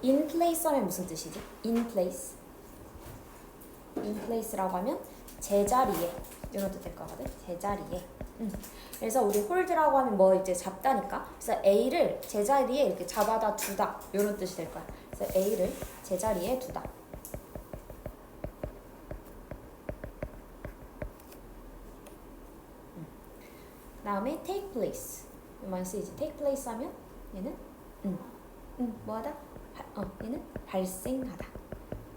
in place 하면 무슨 뜻이지? in place. in place라고 하면 제자리에 이런 뜻 될 거거든. 제자리에. 그래서 우리 hold라고 하면 뭐 이제 잡다니까. 그래서 A를 제자리에 이렇게 잡아다 두다 이런 뜻이 될 거야. 그래서 A를 제자리에 두다. 다음에 take place. 많이 쓰이지. take place 하면 얘는 뭐하다? 얘는 발생하다.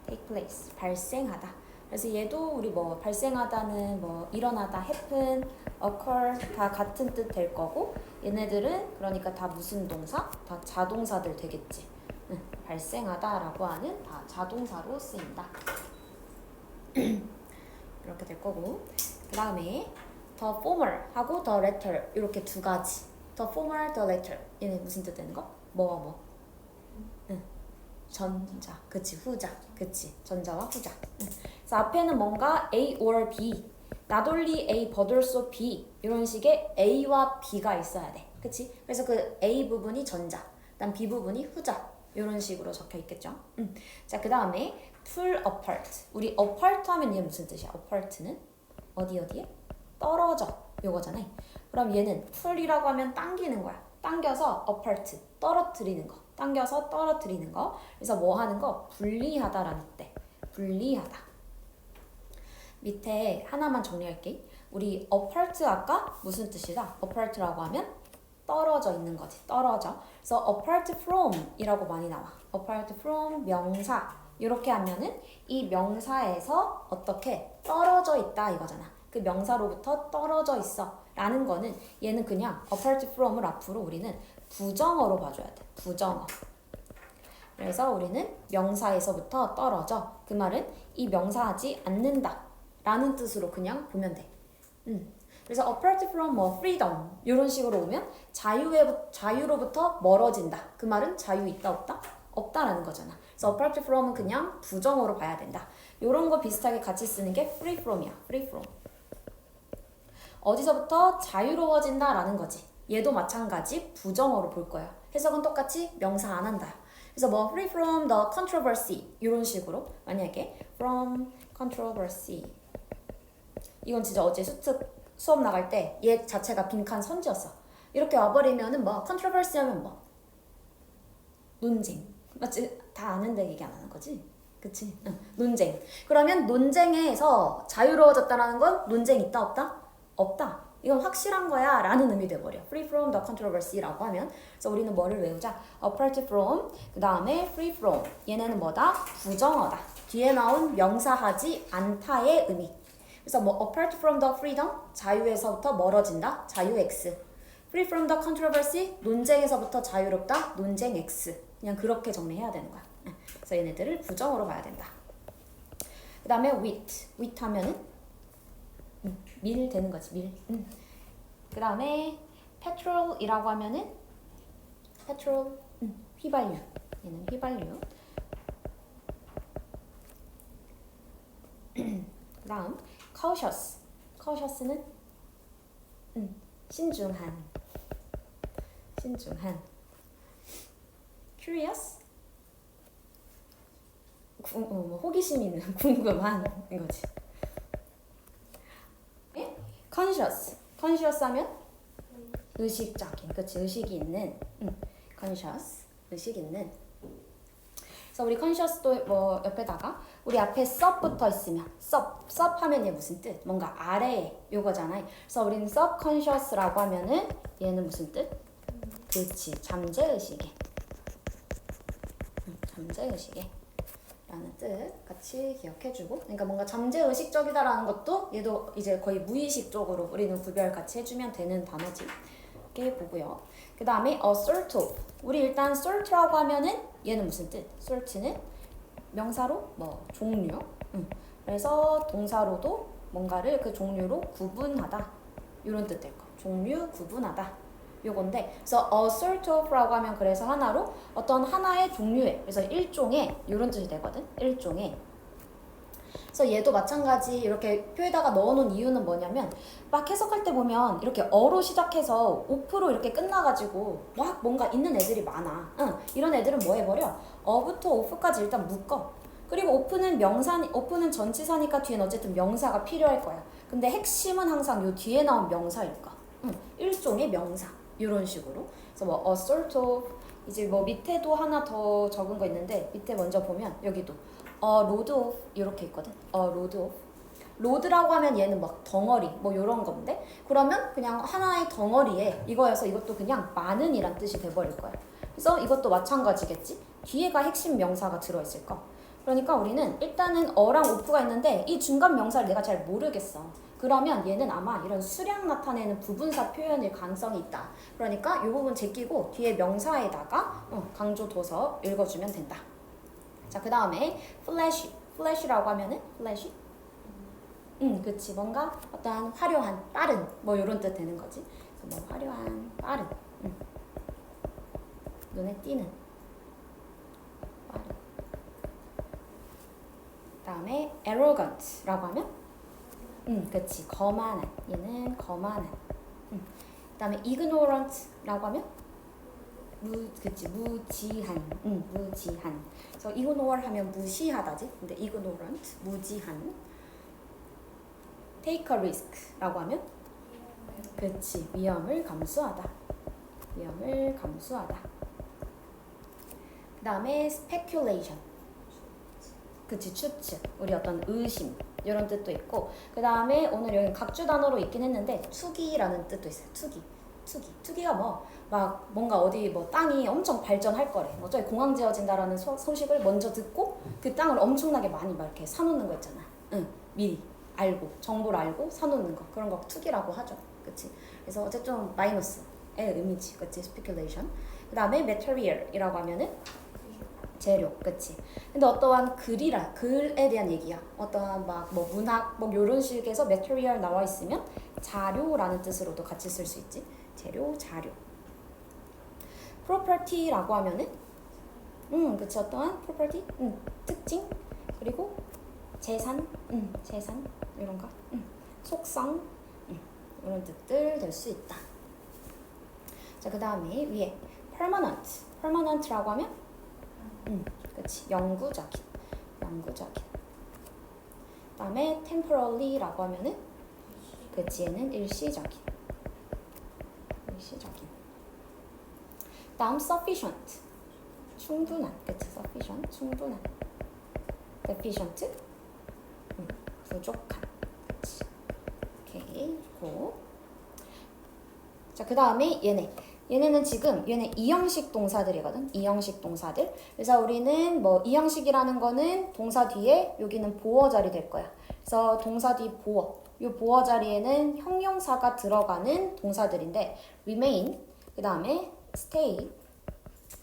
take place. 발생하다. 그래서 얘도 우리 뭐 발생하다는 뭐 일어나다, happen, occur 다 같은 뜻 될 거고 얘네들은 그러니까 다 무슨 동사? 다 자동사들 되겠지. 발생하다라고 하는 다 자동사로 쓰인다. 이렇게 될 거고 그 다음에 the former 하고 the latter 이렇게 두 가지. the former, the latter 얘네 무슨 뜻 되는 거? 뭐? 전자, 그치 후자, 그치 전자와 후자. 그래서 앞에는 뭔가 A or B, not only A but also B 이런 식의 A와 B가 있어야 돼, 그치? 그래서 그 A 부분이 전자, 그다음 B 부분이 후자 이런 식으로 적혀 있겠죠. 자, 그 다음에 pull apart. 우리 apart 하면 얘 무슨 뜻이야? apart는 어디에? 떨어져 요거잖아. 그럼 얘는 pull이라고 하면 당기는 거야. 당겨서 apart 떨어뜨리는 거. 당겨서 떨어뜨리는 거. 그래서 뭐 하는 거? 분리하다라는 때. 분리하다. 밑에 하나만 정리할게. 우리 apart 아까 무슨 뜻이다? apart라고 하면 떨어져 있는 거지. 떨어져. 그래서 apart from 이라고 많이 나와. apart from 명사. 이렇게 하면은 이 명사에서 어떻게 떨어져 있다 이거잖아. 그 명사로부터 떨어져 있어 라는 거는 얘는 그냥 apart from을 앞으로 우리는 부정어로 봐줘야 돼. 부정어. 그래서 우리는 명사에서부터 떨어져. 그 말은 이 명사하지 않는다 라는 뜻으로 그냥 보면 돼. 그래서 apart from 뭐 freedom 이런 식으로 오면 자유로부터 멀어진다. 그 말은 자유 있다 없다? 없다라는 거잖아. 그래서 apart from은 그냥 부정어로 봐야 된다. 이런 거 비슷하게 같이 쓰는 게 free from이야. free from. 어디서부터 자유로워진다 라는 거지. 얘도 마찬가지 부정어로 볼 거야. 해석은 똑같이 명사 안 한다. 그래서 뭐 free from the controversy 이런 식으로 만약에 from controversy 이건 진짜 어제 수업 나갈 때 얘 자체가 빈칸 선지였어. 이렇게 와버리면은 뭐 controversy 하면 뭐 논쟁 맞지? 다 아는데 얘기 안 하는 거지? 그치? 응. 논쟁. 그러면 논쟁에서 자유로워졌다라는 건 논쟁 있다 없다? 없다. 이건 확실한 거야 라는 의미 돼버려. free from the controversy라고 하면. 그래서 우리는 뭐를 외우자? apart from, 그 다음에 free from. 얘네는 뭐다? 부정어다. 뒤에 나온 명사하지 않다의 의미. 그래서 뭐 apart from the freedom, 자유에서부터 멀어진다. 자유 X. free from the controversy, 논쟁에서부터 자유롭다. 논쟁 X. 그냥 그렇게 정리해야 되는 거야. 그래서 얘네들을 부정어로 봐야 된다. 그 다음에 wit. wit 하면은 밀 되는 거지, 밀. 그 다음에 petrol이라고 하면은 petrol, 휘발유. 얘는 휘발유. 그 다음 cautious. cautious는 신중한. 신중한. curious. 호기심 있는, 궁금한 이거지. conscious. conscious 하면 의식적인, 그치? 의식이 있는. conscious. 의식 있는. 그래서 우리 conscious도 뭐 옆에다가 우리 앞에 sub부터 있으면 sub 하면 얘 무슨 뜻? 뭔가 아래에 요거잖아요. 그래서 우리는 subconscious라고 하면은 얘는 무슨 뜻? 그치? 잠재의식에. 잠재의식에. 라는 뜻 같이 기억해주고, 그러니까 뭔가 잠재의식적이다라는 것도 얘도 이제 거의 무의식 쪽으로 우리는 구별 같이 해주면 되는 단어지. 이렇게 보고요. 그 다음에 assert of. 우리 일단 sort라고 하면은 얘는 무슨 뜻? sort는 명사로 뭐 종류. 그래서 동사로도 뭔가를 그 종류로 구분하다. 이런 뜻 될 거. 종류 구분하다. 요건데, 그래서 assert of라고 하면 그래서 하나로 어떤 하나의 종류의, 그래서 일종의 이런 뜻이 되거든. 일종의 그래서 얘도 마찬가지 이렇게 표에다가 넣어놓은 이유는 뭐냐면 막 해석할 때 보면 이렇게 어로 시작해서 of로 이렇게 끝나가지고 막 뭔가 있는 애들이 많아. 응, 이런 애들은 뭐 해버려? 어부터 of까지 일단 묶어. 그리고 of는 전치사니까 뒤엔 어쨌든 명사가 필요할 거야. 근데 핵심은 항상 요 뒤에 나온 명사일 거. 응, 일종의 명사. 이런 식으로. 그래서 뭐 a sort of 이제 뭐 밑에도 하나 더 적은 거 있는데 밑에 먼저 보면 여기도 load of 이렇게 있거든. load of. 로드라고 하면 얘는 막 덩어리 뭐 요런 건데 그러면 그냥 하나의 덩어리에 이거여서 이것도 그냥 많은이란 뜻이 돼버릴 거야. 그래서 이것도 마찬가지겠지. 뒤에가 핵심 명사가 들어있을 거. 그러니까 우리는 일단은 어랑 of가 있는데 이 중간 명사를 내가 잘 모르겠어. 그러면 얘는 아마 이런 수량 나타내는 부분사 표현일 가능성이 있다. 그러니까 이 부분 제끼고 뒤에 명사에다가 강조둬서 읽어주면 된다. 자, 그 다음에 flash라고 하면은 flash? 그치. 뭔가 어떤 화려한, 빠른 뭐 이런 뜻 되는 거지. 그래서 뭐 화려한, 빠른, 눈에 띄는, 빠른. 그 다음에 arrogant라고 하면 그치. 거만한. 얘는 거만한. 그 다음에 ignorant라고 하면 무지한. 무지한. 그래서 ignore 하면 무시하다지. 근데 ignorant, 무지한. take a risk라고 하면 그치. 위험을 감수하다. 위험을 감수하다. 그 다음에 speculation. 그치. 추측. 우리 어떤 의심. 이런 뜻도 있고 그 다음에 오늘 여기 각주 단어로 있긴 했는데 투기라는 뜻도 있어요. 투기가 뭐 막 뭔가 어디 뭐 땅이 엄청 발전할 거래. 뭐 저기 공항 지어진다라는 소식을 먼저 듣고 그 땅을 엄청나게 많이 막 이렇게 사놓는 거 있잖아. 미리 알고 정보를 알고 사놓는 거 그런 거 투기라고 하죠. 그치? 그래서 어쨌든 마이너스의 의미지. 그치? speculation. 그 다음에 material이라고 하면은 재료, 그치? 근데 어떠한 글에 대한 얘기야. 어떠한 막 뭐 문학 뭐 요런 식에서 material 나와 있으면 자료라는 뜻으로도 같이 쓸 수 있지. 재료, 자료. property라고 하면은 그치. 어떠한 property, 특징, 그리고 재산, 재산 이런 거, 속성, 이런 뜻들 될 수 있다. 자, 그 다음에 위에 permanent라고 하면 그치. 영구적인. 그 다음에 temporarly라고 하면은 그치. 얘는 일시적인. 다음 sufficient. 충분한. 그치. sufficient. 충분한. deficient. 부족한. 그치. 오케이. 고. 자, 그 다음에 얘네는 지금 이형식 동사들이거든. 이형식 동사들. 그래서 우리는 뭐 이형식이라는 거는 동사 뒤에 여기는 보어 자리 될 거야. 그래서 동사 뒤 보어. 이 보어 자리에는 형용사가 들어가는 동사들인데 remain, 그 다음에 stay,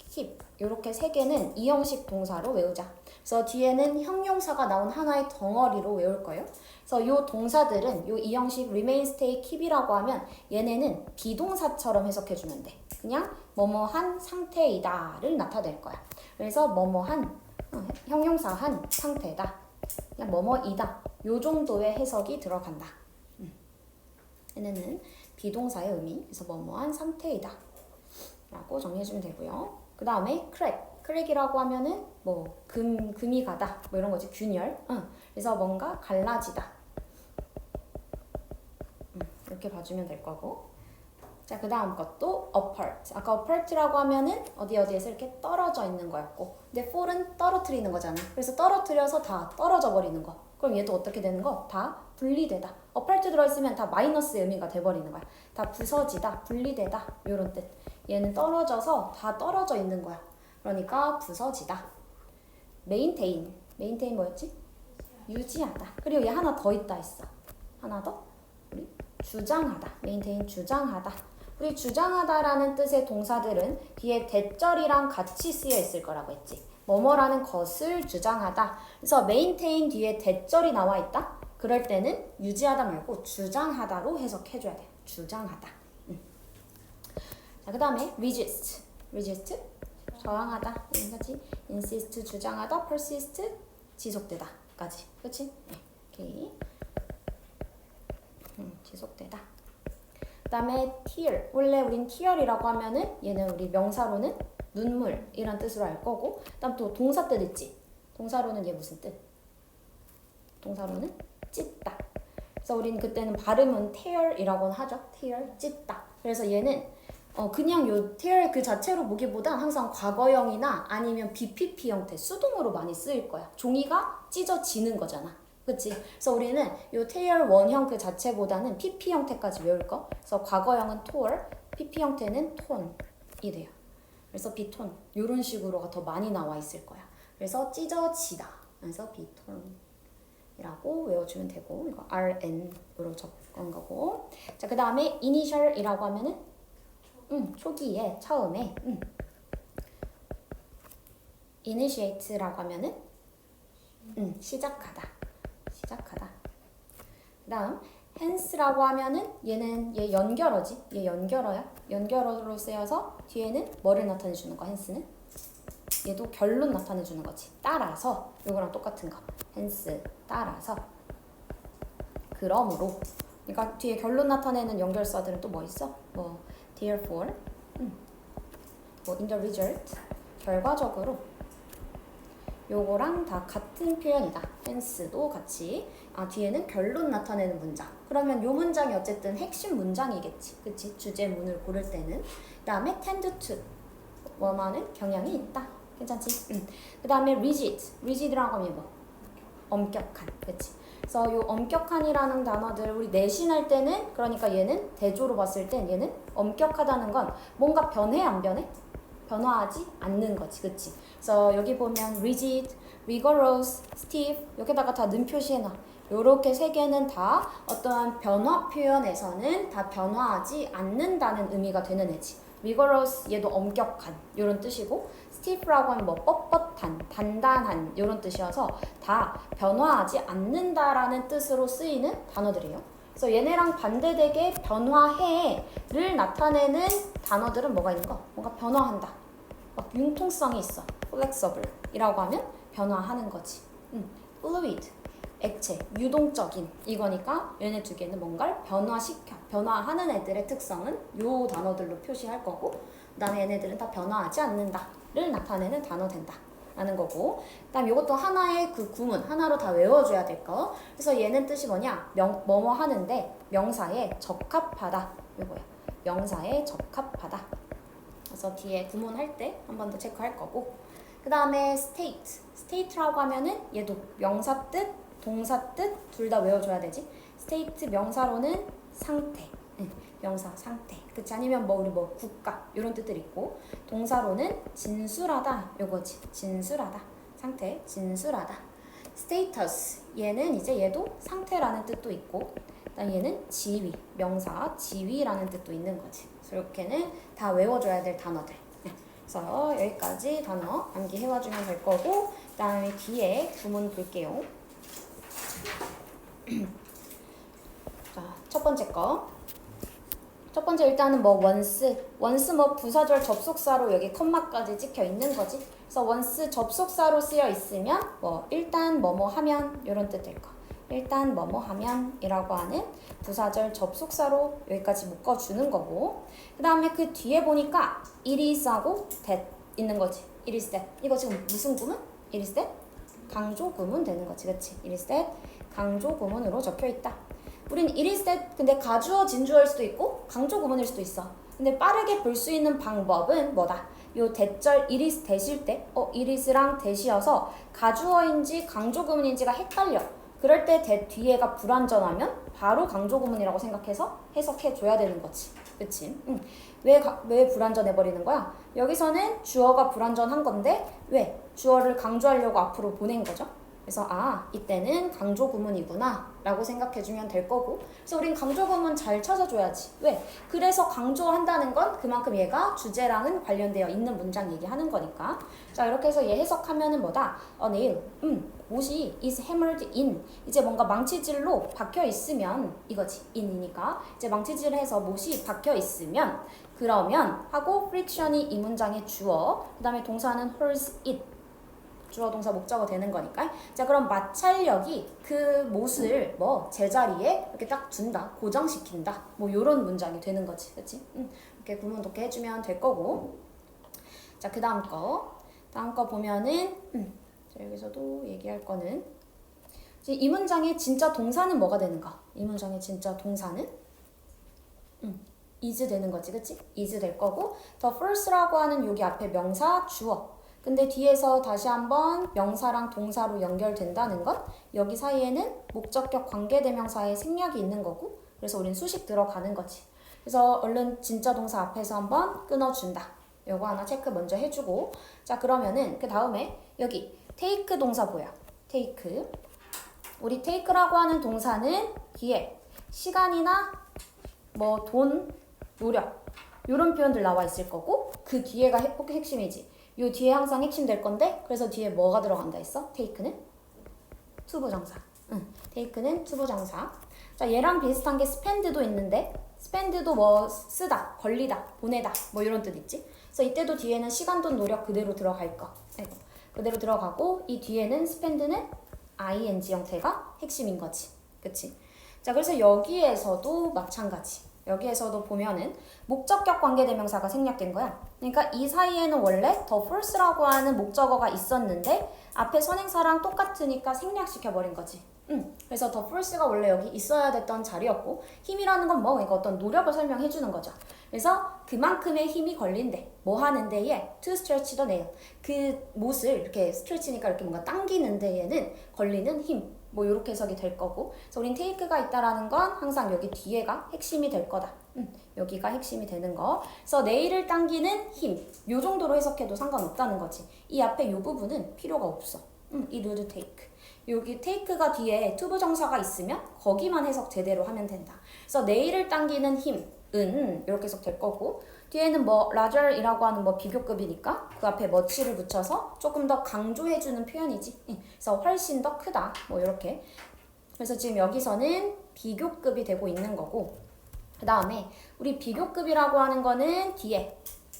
keep 이렇게 세 개는 이형식 동사로 외우자. 그래서 뒤에는 형용사가 나온 하나의 덩어리로 외울 거예요. 그래서 이 동사들은 이 이형식 remain, stay, keep이라고 하면 얘네는 비동사처럼 해석해주면 돼. 그냥 뭐뭐한 상태이다를 나타낼 거야. 그래서 뭐뭐한 형용사한 상태다. 그냥 뭐뭐이다. 요 정도의 해석이 들어간다. 얘네는 비동사의 의미. 그래서 뭐뭐한 상태이다. 라고 정리해주면 되고요. 그 다음에 crack이라고 하면은 뭐 금이 가다 뭐 이런 거지. 균열. 그래서 뭔가 갈라지다. 이렇게 봐주면 될 거고. 자, 그 다음 것도 apart. 아까 apart라고 하면은 어디에서 이렇게 떨어져 있는 거였고, 근데 fall은 떨어뜨리는 거잖아. 그래서 떨어뜨려서 다 떨어져 버리는 거. 그럼 얘도 어떻게 되는 거? 다 분리되다. apart 들어있으면 다 마이너스의 의미가 돼버리는 거야. 다 부서지다, 분리되다 이런 뜻. 얘는 떨어져서 다 떨어져 있는 거야. 그러니까 부서지다. maintain 뭐였지? 유지하다. 그리고 얘 하나 더 있다 했어. 하나 더? 우리 주장하다. maintain 주장하다. 우리 주장하다라는 뜻의 동사들은 뒤에 대절이랑 같이 쓰여 있을 거라고 했지. 뭐뭐라는 것을 주장하다. 그래서 maintain 뒤에 대절이 나와 있다. 그럴 때는 유지하다 말고 주장하다로 해석해줘야 돼. 주장하다. 자, 그 다음에 resist 저항하다. insist 주장하다. persist 지속되다. 지속되다까지. 그치? 오케이. 지속되다. 그 다음에 tear. 원래 우린 tear이라고 하면은 얘는 우리 명사로는 눈물 이란 뜻으로 알 거고, 그 다음 또 동사 뜻 있지? 동사로는 얘 무슨 뜻? 동사로는 찢다. 그래서 우린 그때는 발음은 tear이라고는 하죠. tear, 찢다. 그래서 얘는 그냥 요 tear 그 자체로 보기보단 항상 과거형이나 아니면 BPP 형태, 수동으로 많이 쓰일 거야. 종이가 찢어지는 거잖아. 그치? 그래서 우리는 요 tear 원형 그 자체보다는 PP 형태까지 외울 거. 그래서 과거형은 tore, PP 형태는 ton이 돼요. 그래서 비톤 이런 식으로가 더 많이 나와 있을 거야. 그래서 찢어지다. 그래서 비톤이라고 외워주면 되고, 이거 RN으로 적은 거고. 자, 그 다음에 initial이라고 하면은 초기에 처음에 initiate라고 하면은 시작하다. 그 다음 hence라고 하면은 얘 연결어지. 얘 연결어야. 연결어로 쓰여서 뒤에는 뭐를 나타내 주는 거? hence는 얘도 결론 나타내 주는 거지. 따라서 요거랑 똑같은 거. hence 따라서 그러므로. 그러니까 뒤에 결론 나타내는 연결사들은 또 뭐 있어? 뭐 therefore, 뭐 in the result 결과적으로. 요거랑 다 같은 표현이다. hence도 같이. 뒤에는 결론 나타내는 문장. 그러면 요 문장이 어쨌든 핵심 문장이겠지. 그치? 주제문을 고를 때는. 그 다음에 tend to. 뭐만은 경향이 있다. 괜찮지? 그 다음에 rigid. rigid이라고 하면 뭐? 엄격한. 그치? 그래서 요 엄격한이라는 단어들 우리 내신할 때는, 그러니까 얘는 대조로 봤을 땐 얘는 엄격하다는 건 뭔가 변해 안 변해? 변화하지 않는 거지. 그치? 그래서 여기 보면 rigid, rigorous, stiff 여기다가 다 는 표시해놔. 요렇게 세 개는 다 어떠한 변화 표현에서는 다 변화하지 않는다는 의미가 되는 애지. rigorous 얘도 엄격한 요런 뜻이고, stiff라고 하면 뭐 뻣뻣한, 단단한 요런 뜻이어서 다 변화하지 않는다라는 뜻으로 쓰이는 단어들이에요. 그래서 얘네랑 반대되게 변화해를 나타내는 단어들은 뭐가 있는 거? 뭔가 변화한다. 막 융통성이 있어. flexible 이라고 하면 변화하는 거지. fluid 액체, 유동적인 이거니까 얘네 두 개는 뭔가를 변화시켜. 변화하는 애들의 특성은 요 단어들로 표시할 거고, 그 다음에 얘네들은 다 변화하지 않는다를 나타내는 단어 된다 라는 거고, 그 다음 이것도 하나의 그 구문 하나로 다 외워줘야 될 거. 그래서 얘는 뜻이 뭐냐? 뭐뭐 하는데 명사에 적합하다. 이거야. 명사에 적합하다. 그래서 뒤에 구문할 때 한 번 더 체크할 거고, 그 다음에 state. state라고 하면은 얘도 명사 뜻, 동사 뜻 둘 다 외워줘야 되지. state 명사로는 상태, 명사 상태. 그치? 아니면 뭐 우리 뭐 국가 이런 뜻들 있고, 동사로는 진술하다 요거지. 진술하다. 상태, 진술하다. status 얘는 이제 얘도 상태라는 뜻도 있고, 그다음 얘는 지위, 명사 지위라는 뜻도 있는 거지. 이렇게는 다 외워줘야 될 단어들. 그래서 여기까지 단어 암기해와주면 될 거고, 그 다음에 뒤에 구문 볼게요. 자, 첫 번째 거. 첫 번째 일단은 뭐 once 뭐 부사절 접속사로 여기 컴마까지 찍혀 있는 거지. 그래서 once 접속사로 쓰여 있으면 뭐 일단 뭐뭐 하면 이런 뜻 될 거. 일단 뭐뭐 하면 이라고 하는 부사절 접속사로 여기까지 묶어주는 거고, 그 다음에 그 뒤에 보니까 it is 하고 that 있는 거지. it is that. 이거 지금 무슨 구문? it is that? 강조 구문 되는 거지. 그치? it is that 강조 구문으로 적혀 있다. 우린 it is that 근데 가주어 진주어일 수도 있고 강조 구문일 수도 있어. 근데 빠르게 볼 수 있는 방법은 뭐다? 요 대절 it is that일 때 it is랑 that이어서 가주어인지 강조 구문인지가 헷갈려. 그럴 때 that 뒤에가 불완전하면 바로 강조 구문이라고 생각해서 해석해줘야 되는 거지. 그치? 왜 불완전해버리는 거야? 여기서는 주어가 불완전한 건데 왜? 주어를 강조하려고 앞으로 보낸 거죠. 그래서 이때는 강조 구문이구나 라고 생각해주면 될 거고, 그래서 우린 강조 구문 잘 찾아줘야지. 왜? 그래서 강조한다는 건 그만큼 얘가 주제랑은 관련되어 있는 문장 얘기하는 거니까. 자, 이렇게 해서 얘 해석하면은 뭐다? 내일 못이 is hammered in. 이제 뭔가 망치질로 박혀 있으면 이거지. in이니까 이제 망치질해서 못이 박혀 있으면, 그러면 하고 friction이 이 문장의 주어, 그 다음에 동사는 hurls it 주어 동사 목적어 되는 거니까. 자, 그럼 마찰력이 그 못을 뭐 제자리에 이렇게 딱 둔다, 고정시킨다, 뭐 요런 문장이 되는 거지, 그렇지? 이렇게 구문 독해 해주면 될 거고. 자, 그 다음 거 보면은 자, 여기서도 얘기할 거는 이 문장의 진짜 동사는 뭐가 되는가? 이 문장의 진짜 동사는 is 되는 거지, 그치? is 될 거고, the first라고 하는 여기 앞에 명사 주어. 근데 뒤에서 다시 한번 명사랑 동사로 연결된다는 건 여기 사이에는 목적격 관계대명사의 생략이 있는 거고, 그래서 우린 수식 들어가는 거지. 그래서 얼른 진짜 동사 앞에서 한번 끊어준다. 요거 하나 체크 먼저 해주고, 자, 그러면은 그 다음에 여기 take 동사 보여. take. 우리 take라고 하는 동사는 뒤에 시간이나 뭐 돈, 노력 이런 표현들 나와 있을 거고, 그 뒤에가 핵심이지. 요 뒤에 항상 핵심 될 건데, 그래서 뒤에 뭐가 들어간다 했어? take는 투부정사. take는 투부정사. 자, 얘랑 비슷한 게 spend도 있는데, spend도 뭐 쓰다, 걸리다, 보내다 뭐 이런 뜻 있지. 그래서 이때도 뒤에는 시간, 돈, 노력 그대로 들어갈 거. 그대로 들어가고, 이 뒤에는 spend는 ing 형태가 핵심인 거지. 그치? 자, 그래서 여기에서도 마찬가지. 여기에서도 보면은 목적격 관계대명사가 생략된 거야. 그러니까 이 사이에는 원래 the first라고 하는 목적어가 있었는데 앞에 선행사랑 똑같으니까 생략시켜버린 거지. 그래서 the first가 원래 여기 있어야 됐던 자리였고, 힘이라는 건 뭐, 그러니까 어떤 노력을 설명해 주는 거죠. 그래서 그만큼의 힘이 걸린대. 뭐 하는 데에 to stretch the nail. 그 못을 이렇게 stretch니까 이렇게 뭔가 당기는 데에는 걸리는 힘. 뭐 이렇게 해석이 될 거고, 그래서 우린 take가 있다라는 건 항상 여기 뒤에가 핵심이 될 거다. 여기가 핵심이 되는 거. 그래서 nail을 당기는 힘. 요 정도로 해석해도 상관없다는 거지. 이 앞에 요 부분은 필요가 없어. 이 would take. 여기 take가 뒤에 투부정사가 있으면 거기만 해석 제대로 하면 된다. 그래서 nail을 당기는 힘은 이렇게 해석 될 거고, 뒤에는 뭐 larger이라고 하는 뭐 비교급이니까 그 앞에 much를 붙여서 조금 더 강조해주는 표현이지. 그래서 훨씬 더 크다. 뭐 이렇게. 그래서 지금 여기서는 비교급이 되고 있는 거고, 그 다음에 우리 비교급이라고 하는 거는 뒤에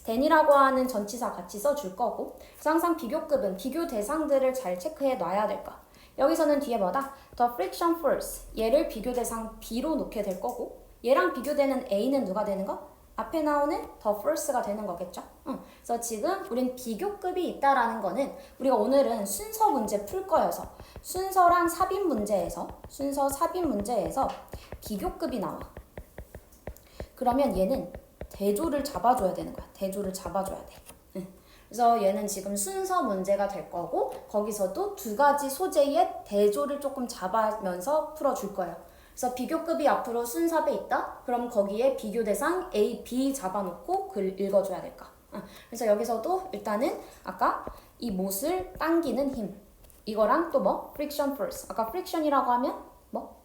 than이라고 하는 전치사 같이 써줄 거고, 그래서 항상 비교급은 비교 대상들을 잘 체크해 놔야 될 거. 여기서는 뒤에 뭐다? The friction force. 얘를 비교 대상 B로 놓게 될 거고, 얘랑 비교되는 A는 누가 되는 거? 앞에 나오는 the first가 되는 거겠죠? 그래서 지금 우린 비교급이 있다라는 거는 우리가 오늘은 순서 문제 풀 거여서 순서랑 삽입 문제에서 비교급이 나와. 그러면 얘는 대조를 잡아줘야 되는 거야. 대조를 잡아줘야 돼. 그래서 얘는 지금 순서 문제가 될 거고, 거기서도 두 가지 소재의 대조를 조금 잡아면서 풀어줄 거예요. 그래서 비교급이 앞으로 순삽에 있다? 그럼 거기에 비교 대상 A, B 잡아놓고 글 읽어줘야 될까? 그래서 여기서도 일단은 아까 이 못을 당기는 힘, 이거랑 또 뭐? friction force. 아까 friction이라고 하면 뭐?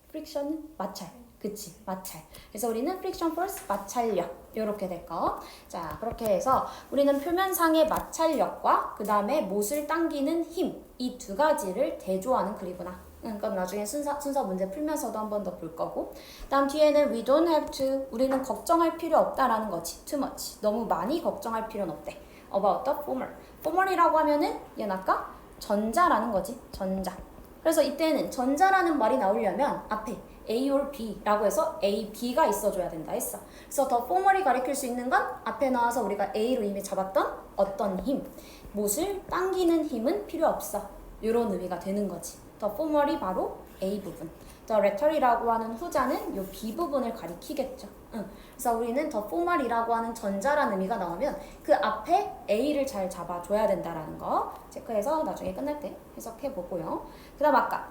friction은 마찰. 그치, 마찰. 그래서 우리는 friction force, 마찰력 이렇게 될 거. 자, 그렇게 해서 우리는 표면상의 마찰력과 그 다음에 못을 당기는 힘, 이 두 가지를 대조하는 글이구나. 그럼 나중에 순서 문제 풀면서도 한 번 더 볼 거고, 다음 뒤에는 we don't have to. 우리는 걱정할 필요 없다라는 거지. too much. 너무 많이 걱정할 필요는 없대. about the former. former이라고 하면은 얘는 아까 전자라는 거지. 전자. 그래서 이때는 전자라는 말이 나오려면 앞에 A or B라고 해서 A, B가 있어줘야 된다 했어. 그래서 더 former이 가리킬 수 있는 건 앞에 나와서 우리가 A로 이미 잡았던 어떤 힘, 못을 당기는 힘은 필요 없어. 이런 의미가 되는 거지. 더 former이 바로 A 부분. 더 latter이라고 하는 후자는 이 B 부분을 가리키겠죠. 그래서 우리는 더 former이라고 하는 전자라는 의미가 나오면 그 앞에 A를 잘 잡아줘야 된다라는 거 체크해서 나중에 끝날 때 해석해 보고요. 그 다음 아까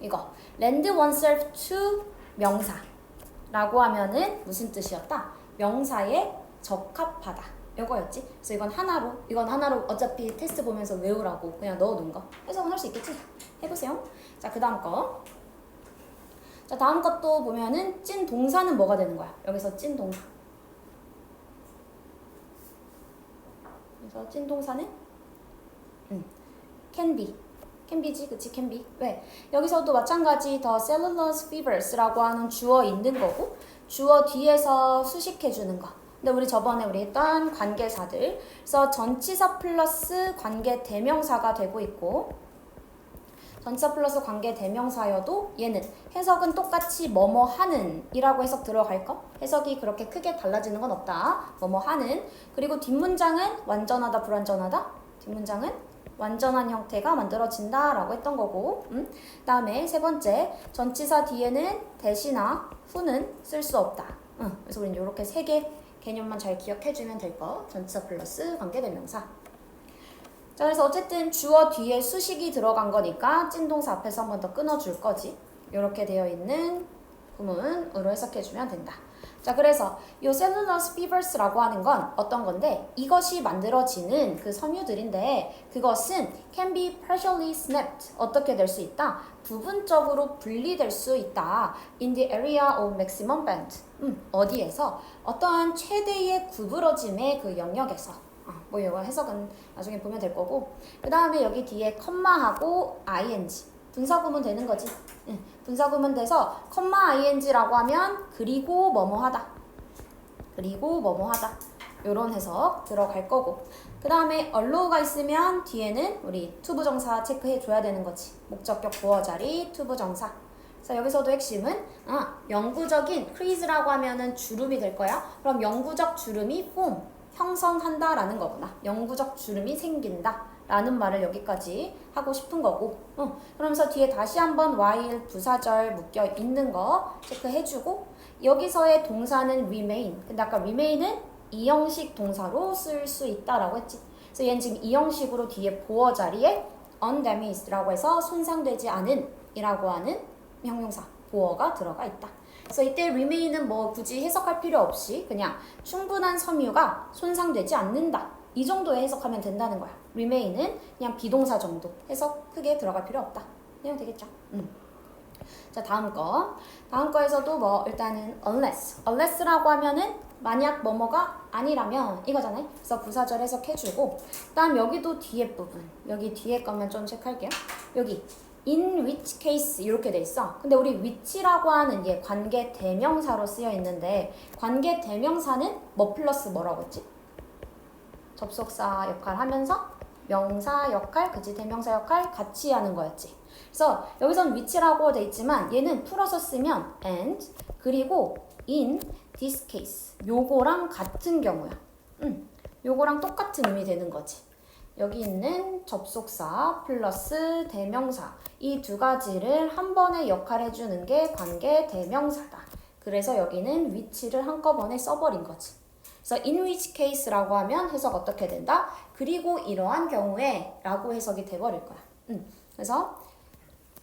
이거 lend oneself to 명사라고 하면은 무슨 뜻이었다? 명사에 적합하다. 이거였지? 그래서 이건 하나로 어차피 테스트 보면서 외우라고 그냥 넣어놓은 거. 해석은 할 수 있겠지? 해보세요. 자, 그 다음 거. 자, 다음 것도 보면은 찐 동사는 뭐가 되는 거야? 여기서 찐 동사. 그래서 찐 동사는 can be. can be지, 그치? can be. 왜? 여기서도 마찬가지 the cellulose fibers라고 하는 주어 있는 거고, 주어 뒤에서 수식해주는 거. 근데 우리 저번에 우리 했던 관계사들. 그래서 전치사 플러스 관계 대명사가 되고 있고 전치사 플러스 관계 대명사여도 얘는 해석은 똑같이 뭐뭐 하는 이라고 해석 들어갈 거. 해석이 그렇게 크게 달라지는 건 없다. 뭐뭐 하는. 그리고 뒷문장은 완전하다 불완전하다. 뒷문장은 완전한 형태가 만들어진다 라고 했던 거고 다음에 세 번째 전치사 뒤에는 대시나 후는 쓸 수 없다. 그래서 우리는 이렇게 세 개 개념만 잘 기억해주면 될 거. 전치사 플러스 관계대명사. 자, 그래서 어쨌든 주어 뒤에 수식이 들어간 거니까 찐동사 앞에서 한 번 더 끊어줄 거지. 이렇게 되어 있는 구문으로 해석해주면 된다. 자, 그래서 이 cellulose fibers라고 하는 건 어떤 건데 이것이 만들어지는 그 섬유들인데 그것은 can be partially snapped. 어떻게 될 수 있다? 부분적으로 분리될 수 있다. in the area of maximum bend. 어디에서? 어떠한 최대의 구부러짐의 그 영역에서. 뭐 이거 해석은 나중에 보면 될 거고 그 다음에 여기 뒤에 컴마하고 ing 분사구문 되는 거지. 분사구문 돼서 컴마 ing라고 하면 그리고 뭐뭐 하다. 그리고 뭐뭐 하다. 요런 해석 들어갈 거고 그 다음에 allow가 있으면 뒤에는 우리 투부정사 체크해 줘야 되는 거지. 목적격 보어 자리 투부정사. 그래서 여기서도 핵심은 영구적인 crease라고 하면은 주름이 될 거야. 그럼 영구적 주름이 form 형성한다라는 거구나. 영구적 주름이 생긴다 라는 말을 여기까지 하고 싶은 거고 그러면서 뒤에 다시 한번 while 부사절 묶여 있는 거 체크해주고 여기서의 동사는 remain. 근데 아까 remain은 이형식 동사로 쓸 수 있다라고 했지. 그래서 얘는 지금 이형식으로 뒤에 보어 자리에 undamaged라고 해서 손상되지 않은 이라고 하는 형용사 보어가 들어가 있다. 그래서 이때 remain은 뭐 굳이 해석할 필요 없이 그냥 충분한 섬유가 손상되지 않는다. 이 정도에 해석하면 된다는 거야. remain은 그냥 비동사 정도. 해석 크게 들어갈 필요 없다. 그냥 되겠죠. 자, 다음 거. 다음 거에서도 뭐 일단은 unless라고 하면은 만약 뭐뭐가 아니라면 이거잖아요. 그래서 부사절 해석해주고 그다음 여기도 뒤에 부분. 여기 뒤에 거면 좀 체크할게요. 여기 in which case 이렇게 돼 있어. 근데 우리 which라고 하는 얘 관계 대명사로 쓰여 있는데 관계 대명사는 뭐 플러스 뭐라고 했지? 접속사 역할 하면서 명사 역할, 그치? 대명사 역할 같이 하는 거였지. 그래서 여기선 which라고 돼 있지만 얘는 풀어서 쓰면 and 그리고 in this case 요거랑 같은 경우야. 요거랑 똑같은 의미 되는 거지. 여기 있는 접속사 플러스 대명사 이 두 가지를 한 번에 역할해주는 게 관계 대명사다. 그래서 여기는 which를 한꺼번에 써버린 거지. 그래서 in which case라고 하면 해석 어떻게 된다? 그리고 이러한 경우에 라고 해석이 돼버릴 거야. 그래서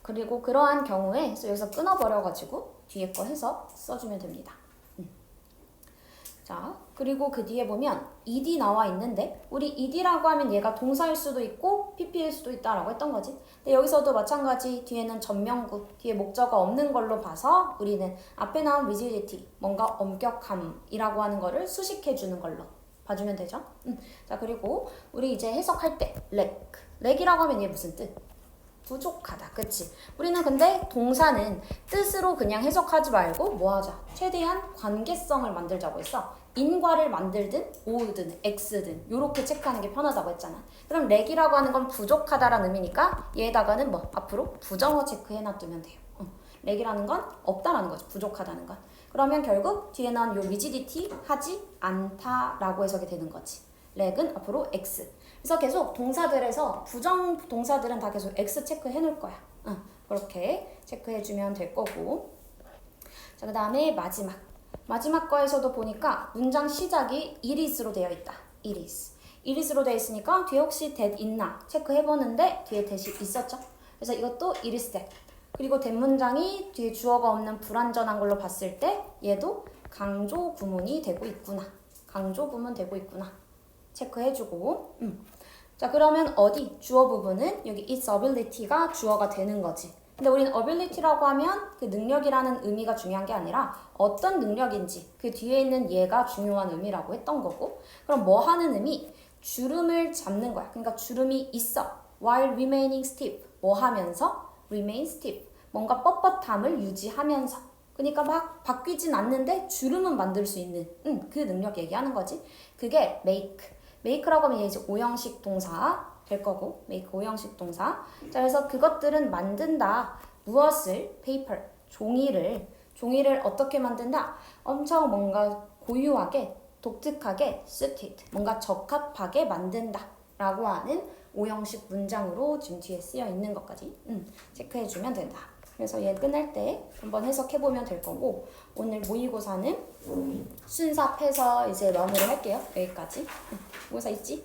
그리고 그러한 경우에 그래서 여기서 끊어버려가지고 뒤에 거 해석 써주면 됩니다. 자, 그리고 그 뒤에 보면 ed 나와 있는데 우리 ed라고 하면 얘가 동사일 수도 있고 pp일 수도 있다라고 했던 거지. 근데 여기서도 마찬가지 뒤에는 전명구, 뒤에 목적어 없는 걸로 봐서 우리는 앞에 나온 rigidity, 뭔가 엄격함이라고 하는 거를 수식해 주는 걸로 봐주면 되죠. 자, 그리고 우리 이제 해석할 때 lack이라고 하면 얘 무슨 뜻? 부족하다. 그치? 우리는 근데 동사는 뜻으로 그냥 해석하지 말고 뭐 하자? 최대한 관계성을 만들자고 했어. 인과를 만들든 오든 x든 요렇게 체크하는 게 편하다고 했잖아. 그럼 렉이라고 하는 건 부족하다라는 의미니까 얘에다가는 뭐 앞으로 부정어 체크해놔두면 돼요. 렉이라는 건 없다라는 거지. 부족하다는 건. 그러면 결국 뒤에 나온 요 rigidity 하지 않다라고 해석이 되는 거지. 렉은 앞으로 x. 그래서 계속 동사들에서 부정 동사들은 다 계속 x 체크해 놓을 거야. 그렇게 체크해주면 될 거고. 자, 그 다음에 마지막 거에서도 보니까 문장 시작이 it is로 되어 있다. it is로 되어 있으니까 뒤에 혹시 that 있나 체크해보는데 뒤에 that이 있었죠. 그래서 이것도 it is that. 그리고 that 문장이 뒤에 주어가 없는 불완전한 걸로 봤을 때 얘도 강조 구문이 되고 있구나. 강조 구문 되고 있구나. 체크해주고. 자, 그러면 어디? 주어 부분은 여기 its ability가 주어가 되는 거지. 근데 우리는 ability라고 하면 그 능력이라는 의미가 중요한 게 아니라 어떤 능력인지 그 뒤에 있는 얘가 중요한 의미라고 했던 거고. 그럼 뭐 하는 의미? 주름을 잡는 거야. 그러니까 주름이 있어. while remaining stiff. 뭐 하면서? remain stiff. 뭔가 뻣뻣함을 유지하면서. 그러니까 막 바뀌진 않는데 주름은 만들 수 있는 그 능력 얘기하는 거지. 그게 make. make라고 하면 얘 이제 오형식 동사 될 거고 make 오형식 동사. 자, 그래서 그것들은 만든다. 무엇을? paper. 종이를 어떻게 만든다? 엄청 뭔가 고유하게 독특하게 suited. 뭔가 적합하게 만든다. 라고 하는 오형식 문장으로 지금 뒤에 쓰여 있는 것까지 체크해주면 된다. 그래서 얘 끝날 때 한번 해석해보면 될 거고 오늘 모의고사는 순삽해서 이제 마무리 할게요. 여기까지. 모의고사 있지?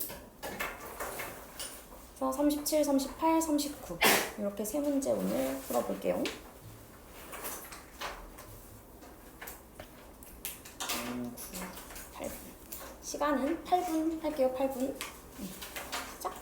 그래서 37, 38, 39 이렇게 세 문제 오늘 풀어볼게요. 9, 8분. 시간은 8분 할게요. 8분. 시작.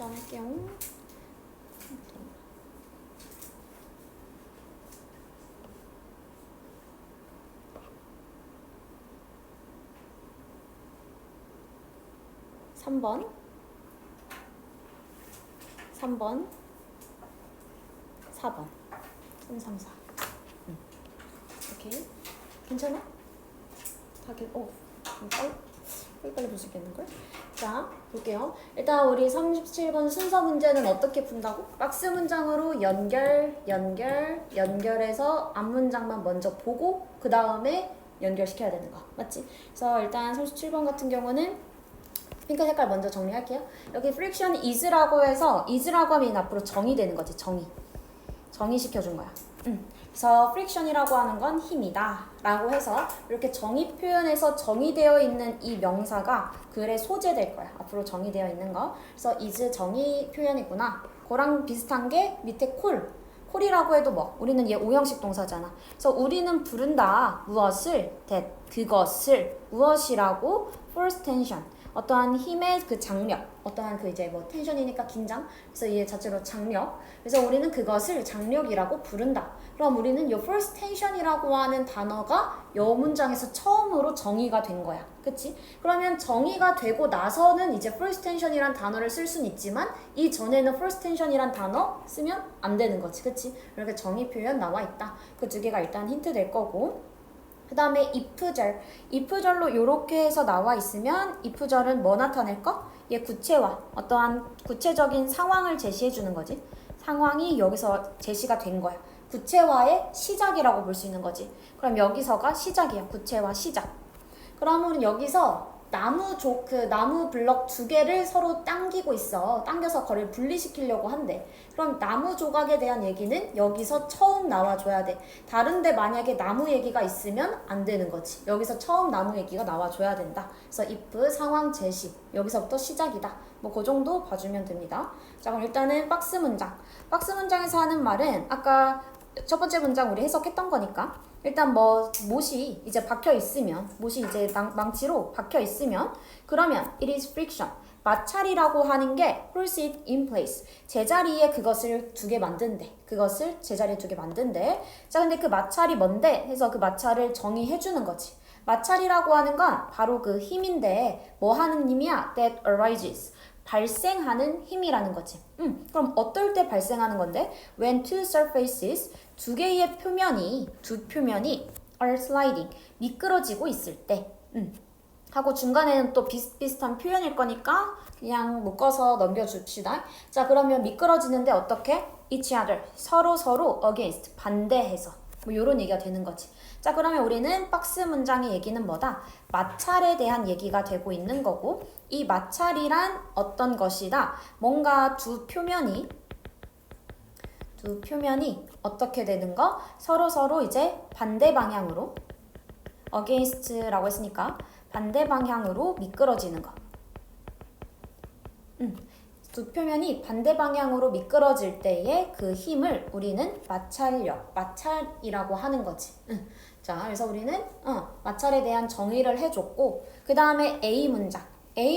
짠 할게요. 3번 3번 4번 3, 3, 4 오케이 괜찮아? 빨리 볼 수 있겠는걸? 자 볼게요. 일단 우리 37번 순서 문제는 어떻게 푼다고? 박스 문장으로 연결해서 앞 문장만 먼저 보고 그 다음에 연결시켜야 되는 거 맞지? 그래서 일단 37번 같은 경우는 핑크 색깔 먼저 정리할게요. 여기 friction is라고 해서 is라고 하면 앞으로 정의 되는 거지. 정의 시켜준 거야. 그래서 friction이라고 하는 건 힘이다 라고 해서 이렇게 정의 표현에서 정의되어 있는 이 명사가 글에 소재될 거야. 앞으로 정의되어 있는 거. 그래서 is 정의 표현이구나. 그랑 비슷한 게 밑에 콜이라고 해도 뭐 우리는 얘 오형식 동사잖아. 그래서 우리는 부른다. 무엇을? that 그것을 무엇이라고? force tension 어떠한 힘의 그 장력, 어떠한 그 이제 뭐 텐션이니까 긴장, 그래서 얘 자체로 장력. 그래서 우리는 그것을 장력이라고 부른다. 그럼 우리는 이 first tension이라고 하는 단어가 여 문장에서 처음으로 정의가 된 거야. 그치? 그러면 정의가 되고 나서는 이제 first tension이란 단어를 쓸 수는 있지만 이 전에는 first tension이란 단어 쓰면 안 되는 거지. 그치? 이렇게 정의 표현 나와 있다. 그 두 개가 일단 힌트 될 거고. 그 다음에 if절로 이렇게 해서 나와 있으면 if절은 뭐 나타낼 거? 얘 구체화, 어떠한 구체적인 상황을 제시해 주는 거지. 상황이 여기서 제시가 된 거야. 구체화의 시작이라고 볼 수 있는 거지. 그럼 여기서가 시작이야. 구체화 시작. 그러면 여기서 나무 블럭 두 개를 서로 당기고 있어. 당겨서 거리를 분리시키려고 한대. 그럼 나무 조각에 대한 얘기는 여기서 처음 나와줘야 돼. 다른데 만약에 나무 얘기가 있으면 안 되는 거지. 여기서 처음 나무 얘기가 나와줘야 된다. 그래서 if 상황 제시. 여기서부터 시작이다. 뭐 그 정도 봐주면 됩니다. 자 그럼 일단은 박스 문장. 박스 문장에서 하는 말은 아까 첫 번째 문장 우리 해석했던 거니까 일단 뭐 못이 이제 박혀 있으면 못이 이제 망치로 박혀 있으면 그러면 it is friction 마찰이라고 하는 게 holds it in place 제자리에 그것을 두게 만든대. 그것을 제자리에 두게 만든대. 자 근데 그 마찰이 뭔데 해서 그 마찰을 정의해 주는 거지. 마찰이라고 하는 건 바로 그 힘인데 뭐 하는 힘이야? that arises 발생하는 힘이라는 거지. 그럼 어떨 때 발생하는 건데? When two surfaces, 두 표면이 are sliding, 미끄러지고 있을 때. 하고 중간에는 또 비슷비슷한 표현일 거니까 그냥 묶어서 넘겨줍시다. 자 그러면 미끄러지는데 어떻게? Each other, 서로 against, 반대해서. 뭐 요런 얘기가 되는 거지. 자 그러면 우리는 박스 문장의 얘기는 뭐다? 마찰에 대한 얘기가 되고 있는 거고 이 마찰이란 어떤 것이다? 뭔가 두 표면이 어떻게 되는 거? 서로 이제 반대 방향으로 against라고 했으니까 반대 방향으로 미끄러지는 거. 두 표면이 반대 방향으로 미끄러질 때의 그 힘을 우리는 마찰이라고 하는 거지. 자, 그래서 우리는 마찰에 대한 정의를 해줬고 그 다음에 A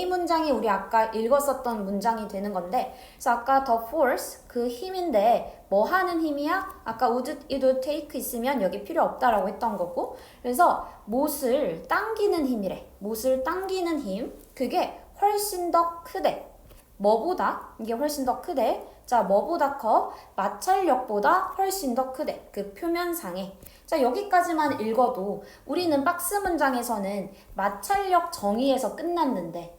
문장이 우리 아까 읽었었던 문장이 되는 건데 그래서 아까 the force, 그 힘인데 뭐 하는 힘이야? 아까 would take 있으면 여기 필요 없다라고 했던 거고 그래서 못을 당기는 힘이래. 못을 당기는 힘, 그게 훨씬 더 크대. 뭐보다? 이게 훨씬 더 크대. 자, 뭐보다 커? 마찰력보다 훨씬 더 크대. 그 표면상에. 자, 여기까지만 읽어도 우리는 박스 문장에서는 마찰력 정의에서 끝났는데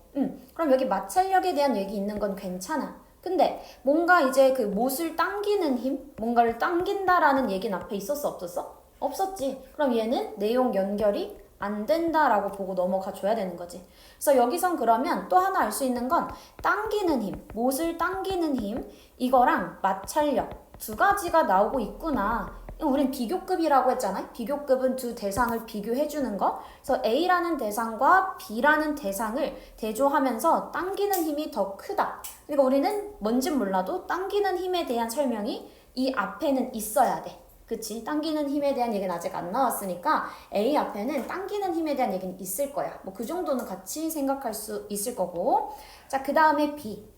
그럼 여기 마찰력에 대한 얘기 있는 건 괜찮아. 근데 뭔가 이제 그 못을 당기는 힘? 뭔가를 당긴다라는 얘기는 앞에 있었어? 없었어? 없었지. 그럼 얘는 내용 연결이 안 된다라고 보고 넘어가 줘야 되는 거지. 그래서 여기선 그러면 또 하나 알 수 있는 건 당기는 힘, 못을 당기는 힘 이거랑 마찰력 두 가지가 나오고 있구나. 우린 비교급이라고 했잖아요. 비교급은 두 대상을 비교해 주는 거. 그래서 A라는 대상과 B라는 대상을 대조하면서 당기는 힘이 더 크다. 그러니까 우리는 뭔진 몰라도 당기는 힘에 대한 설명이 이 앞에는 있어야 돼. 그치? 당기는 힘에 대한 얘기는 아직 안 나왔으니까 A 앞에는 당기는 힘에 대한 얘기는 있을 거야. 뭐 그 정도는 같이 생각할 수 있을 거고. 자, 그 다음에 B.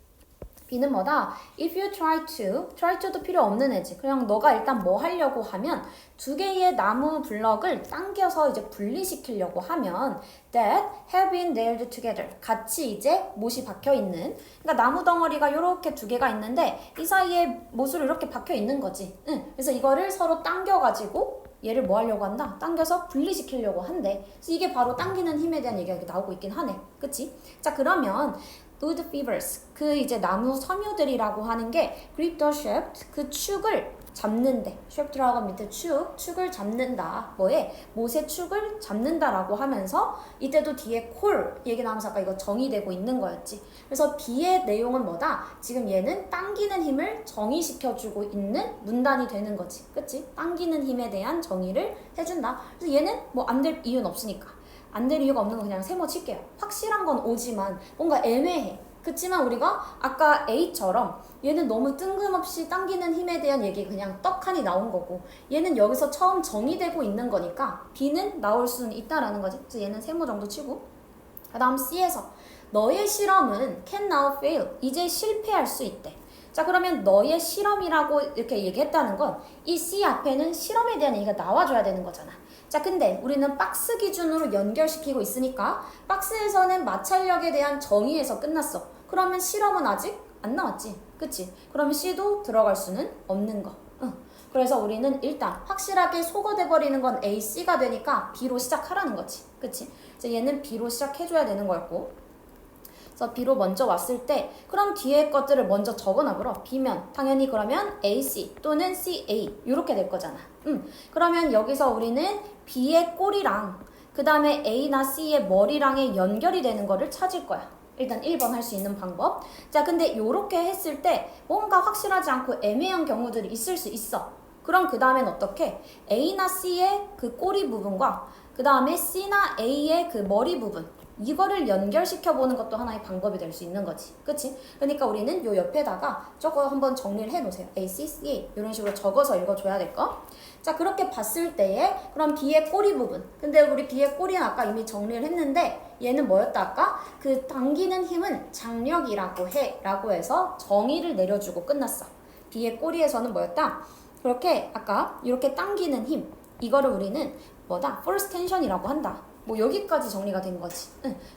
B는 뭐다? If you try to도 필요 없는 애지. 그냥 너가 일단 뭐 하려고 하면 두 개의 나무 블럭을 당겨서 이제 분리시키려고 하면 that have been nailed together. 같이 이제 못이 박혀 있는. 그러니까 나무 덩어리가 이렇게 두 개가 있는데 이 사이에 못으로 이렇게 박혀 있는 거지. 그래서 이거를 서로 당겨가지고 얘를 뭐 하려고 한다? 당겨서 분리시키려고 한대. 그래서 이게 바로 당기는 힘에 대한 얘기가 나오고 있긴 하네. 그치? 자, 그러면 wood fibers, 그 이제 나무 섬유들이라고 하는 게 grip the shaft, 그 축을 잡는데, shaft라고 밑에 축을 잡는다. 뭐에? 못의 축을 잡는다라고 하면서 이때도 뒤에 core 얘기 나오면서 아까 이거 정의되고 있는 거였지. 그래서 B의 내용은 뭐다? 지금 얘는 당기는 힘을 정의시켜주고 있는 문단이 되는 거지. 그치? 당기는 힘에 대한 정의를 해준다. 그래서 얘는 뭐 안 될 이유는 없으니까. 안 될 이유가 없는 거 그냥 세모 칠게요. 확실한 건 오지만 뭔가 애매해. 그치만 우리가 아까 A처럼 얘는 너무 뜬금없이 당기는 힘에 대한 얘기 그냥 떡하니 나온 거고 얘는 여기서 처음 정의되고 있는 거니까 B는 나올 수는 있다라는 거지. 그래서 얘는 세모 정도 치고 그 다음 C에서 너의 실험은 can now fail. 이제 실패할 수 있대. 자, 그러면 너의 실험이라고 이렇게 얘기했다는 건 이 C 앞에는 실험에 대한 얘기가 나와줘야 되는 거잖아. 자, 근데 우리는 박스 기준으로 연결시키고 있으니까 박스에서는 마찰력에 대한 정의에서 끝났어. 그러면 실험은 아직 안 나왔지. 그치? 그러면 C도 들어갈 수는 없는 거. 그래서 우리는 일단 확실하게 소거돼 버리는 건 A, C가 되니까 B로 시작하라는 거지. 그치? 그래서 얘는 B로 시작해줘야 되는 거였고, 그래서 B로 먼저 왔을 때 그럼 뒤에 것들을 먼저 적어놔보러. B면 당연히 그러면 AC 또는 CA 이렇게 될 거잖아. 그러면 여기서 우리는 B의 꼬리랑 그 다음에 A나 C의 머리랑의 연결이 되는 거를 찾을 거야. 일단 1번 할 수 있는 방법. 자, 근데 이렇게 했을 때 뭔가 확실하지 않고 애매한 경우들이 있을 수 있어. 그럼 그 다음엔 어떻게? A나 C의 그 꼬리 부분과 그 다음에 C나 A의 그 머리 부분, 이거를 연결시켜보는 것도 하나의 방법이 될 수 있는 거지. 그치? 그러니까 우리는 요 옆에다가 저거 한번 정리를 해놓으세요. A, C, C, A 이런 식으로 적어서 읽어줘야 될 거. 자, 그렇게 봤을 때에 그럼 B의 꼬리 부분. 근데 우리 B의 꼬리는 아까 이미 정리를 했는데 얘는 뭐였다 아까? 그 당기는 힘은 장력이라고 해 라고 해서 정의를 내려주고 끝났어. B의 꼬리에서는 뭐였다? 그렇게 아까 이렇게 당기는 힘, 이거를 우리는 뭐다? force tension이라고 한다. 뭐 여기까지 정리가 된 거지.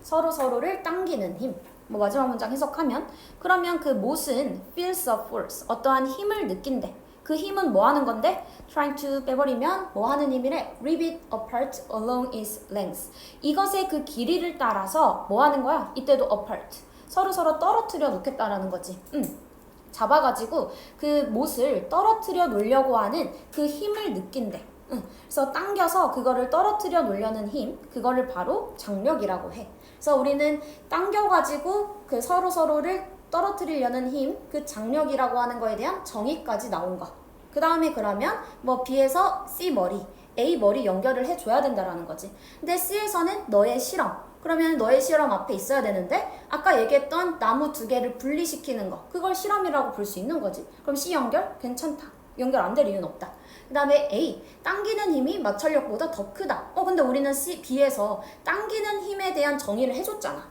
서로를 당기는 힘. 뭐 마지막 문장 해석하면 그러면 그 못은 feels a force, 어떠한 힘을 느낀대. 그 힘은 뭐 하는 건데? trying to 빼버리면 뭐 하는 힘이래? rip it apart along its length. 이것의 그 길이를 따라서 뭐 하는 거야? 이때도 apart. 서로 떨어뜨려 놓겠다라는 거지. 잡아가지고 그 못을 떨어뜨려 놓으려고 하는 그 힘을 느낀대. 그래서 당겨서 그거를 떨어뜨려 놓으려는 힘, 그거를 바로 장력이라고 해. 그래서 우리는 당겨가지고 그 서로를 떨어뜨리려는 힘, 그 장력이라고 하는 거에 대한 정의까지 나온 거. 그 다음에 그러면 뭐 B에서 C 머리, A 머리 연결을 해줘야 된다라는 거지. 근데 C에서는 너의 실험. 그러면 너의 실험 앞에 있어야 되는데 아까 얘기했던 나무 두 개를 분리시키는 거, 그걸 실험이라고 볼 수 있는 거지. 그럼 C 연결? 괜찮다. 연결 안 될 이유는 없다. 그 다음에 A, 당기는 힘이 마찰력보다 더 크다. 근데 우리는 B에서 당기는 힘에 대한 정의를 해줬잖아.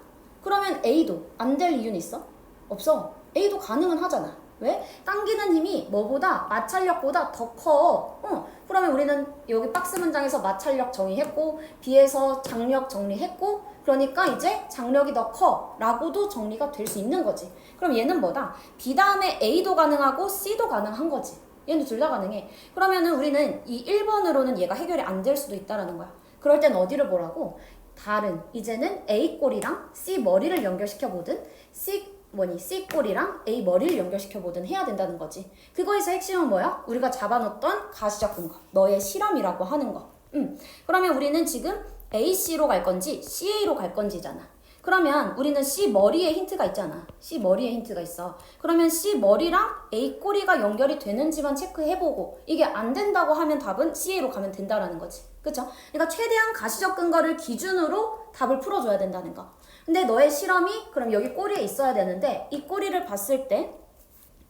그러면 A도 안 될 이유는 있어? 없어. A도 가능은 하잖아. 왜? 당기는 힘이 뭐보다 마찰력보다 더 커. 그러면 우리는 여기 박스 문장에서 마찰력 정의했고 B에서 장력 정리했고 그러니까 이제 장력이 더 커 라고도 정리가 될 수 있는 거지. 그럼 얘는 뭐다? B 다음에 A도 가능하고 C도 가능한 거지. 얘는 둘 다 가능해. 그러면은 우리는 이 1번으로는 얘가 해결이 안 될 수도 있다라는 거야. 그럴 땐 어디를 보라고? 다른, 이제는 A 꼬리랑 C 머리를 연결시켜보든 C 꼬리랑 A 머리를 연결시켜보든 해야 된다는 거지. 그거에서 핵심은 뭐야? 우리가 잡아놓던 가시적 근거, 너의 실험이라고 하는 거. 그러면 우리는 지금 AC로 갈 건지 CA로 갈 건지잖아. 그러면 우리는 C 머리에 힌트가 있잖아. C 머리에 힌트가 있어. 그러면 C 머리랑 A 꼬리가 연결이 되는지만 체크해보고 이게 안 된다고 하면 답은 CA로 가면 된다라는 거지. 그쵸? 그러니까 최대한 가시적 근거를 기준으로 답을 풀어줘야 된다는 거. 근데 너의 실험이 그럼 여기 꼬리에 있어야 되는데 이 꼬리를 봤을 때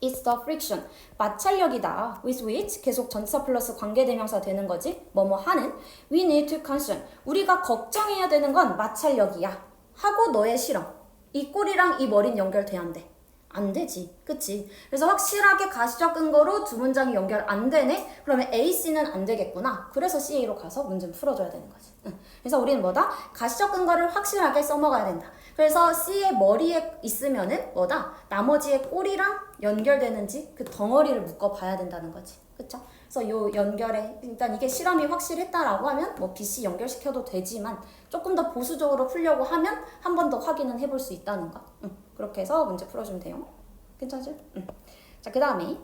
It's the friction. 마찰력이다. With which 계속 전치사 플러스 관계대명사 되는 거지. 뭐뭐 하는. We need to concern. 우리가 걱정해야 되는 건 마찰력이야. 하고 너의 실험. 이 꼬리랑 이 머리는 연결돼야 한대. 안 되지. 그치? 그래서 확실하게 가시적 근거로 두 문장이 연결 안 되네? 그러면 A, C는 안 되겠구나. 그래서 CA로 가서 문제는 풀어줘야 되는 거지. 그래서 우리는 뭐다? 가시적 근거를 확실하게 써먹어야 된다. 그래서 C의 머리에 있으면은 뭐다? 나머지의 꼬리랑 연결되는지 그 덩어리를 묶어봐야 된다는 거지. 그쵸? 그래서 요 연결에 일단 이게 실험이 확실했다라고 하면 뭐 BC 연결시켜도 되지만 조금 더 보수적으로 풀려고 하면 한 번 더 확인은 해볼 수 있다는 거. 그렇게 해서 문제 풀어주면 돼요. 괜찮죠? 자, 그 다음에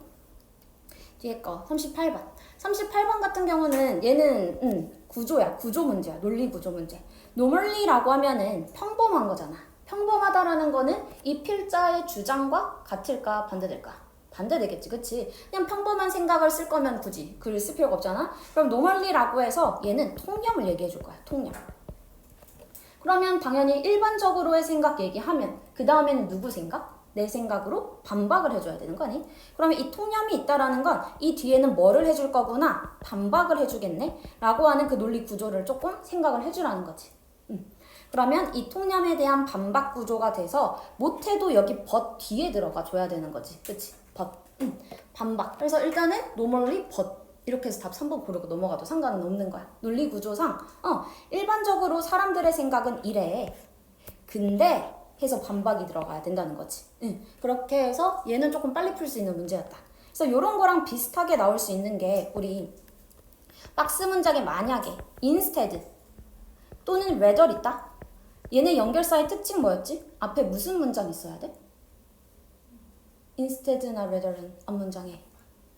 뒤에 거 38번. 38번 같은 경우는 얘는 구조야. 구조 문제야. 논리 구조 문제. normally라고 하면은 평범한 거잖아. 평범하다라는 거는 이 필자의 주장과 같을까 반대될까? 반대되겠지. 그치? 그냥 평범한 생각을 쓸 거면 굳이 글을 쓸 필요가 없잖아. 그럼 normally라고 해서 얘는 통념을 얘기해 줄 거야. 통념. 그러면 당연히 일반적으로의 생각 얘기하면 그 다음에는 누구 생각? 내 생각으로 반박을 해줘야 되는 거 아니? 그러면 이 통념이 있다라는 건 이 뒤에는 뭐를 해줄 거구나? 반박을 해주겠네? 라고 하는 그 논리 구조를 조금 생각을 해주라는 거지. 그러면 이 통념에 대한 반박 구조가 돼서 못해도 여기 but 뒤에 들어가 줘야 되는 거지. 그치? but. 반박. 그래서 일단은 normally but. 이렇게 해서 답 3번 고르고 넘어가도 상관은 없는 거야. 논리 구조상 일반적으로 사람들의 생각은 이래. 근데 해서 반박이 들어가야 된다는 거지. 그렇게 해서 얘는 조금 빨리 풀 수 있는 문제였다. 그래서 이런 거랑 비슷하게 나올 수 있는 게 우리 박스 문장에 만약에 instead 또는 rather 있다. 얘네 연결사의 특징 뭐였지? 앞에 무슨 문장 있어야 돼? instead나 rather는 앞문장에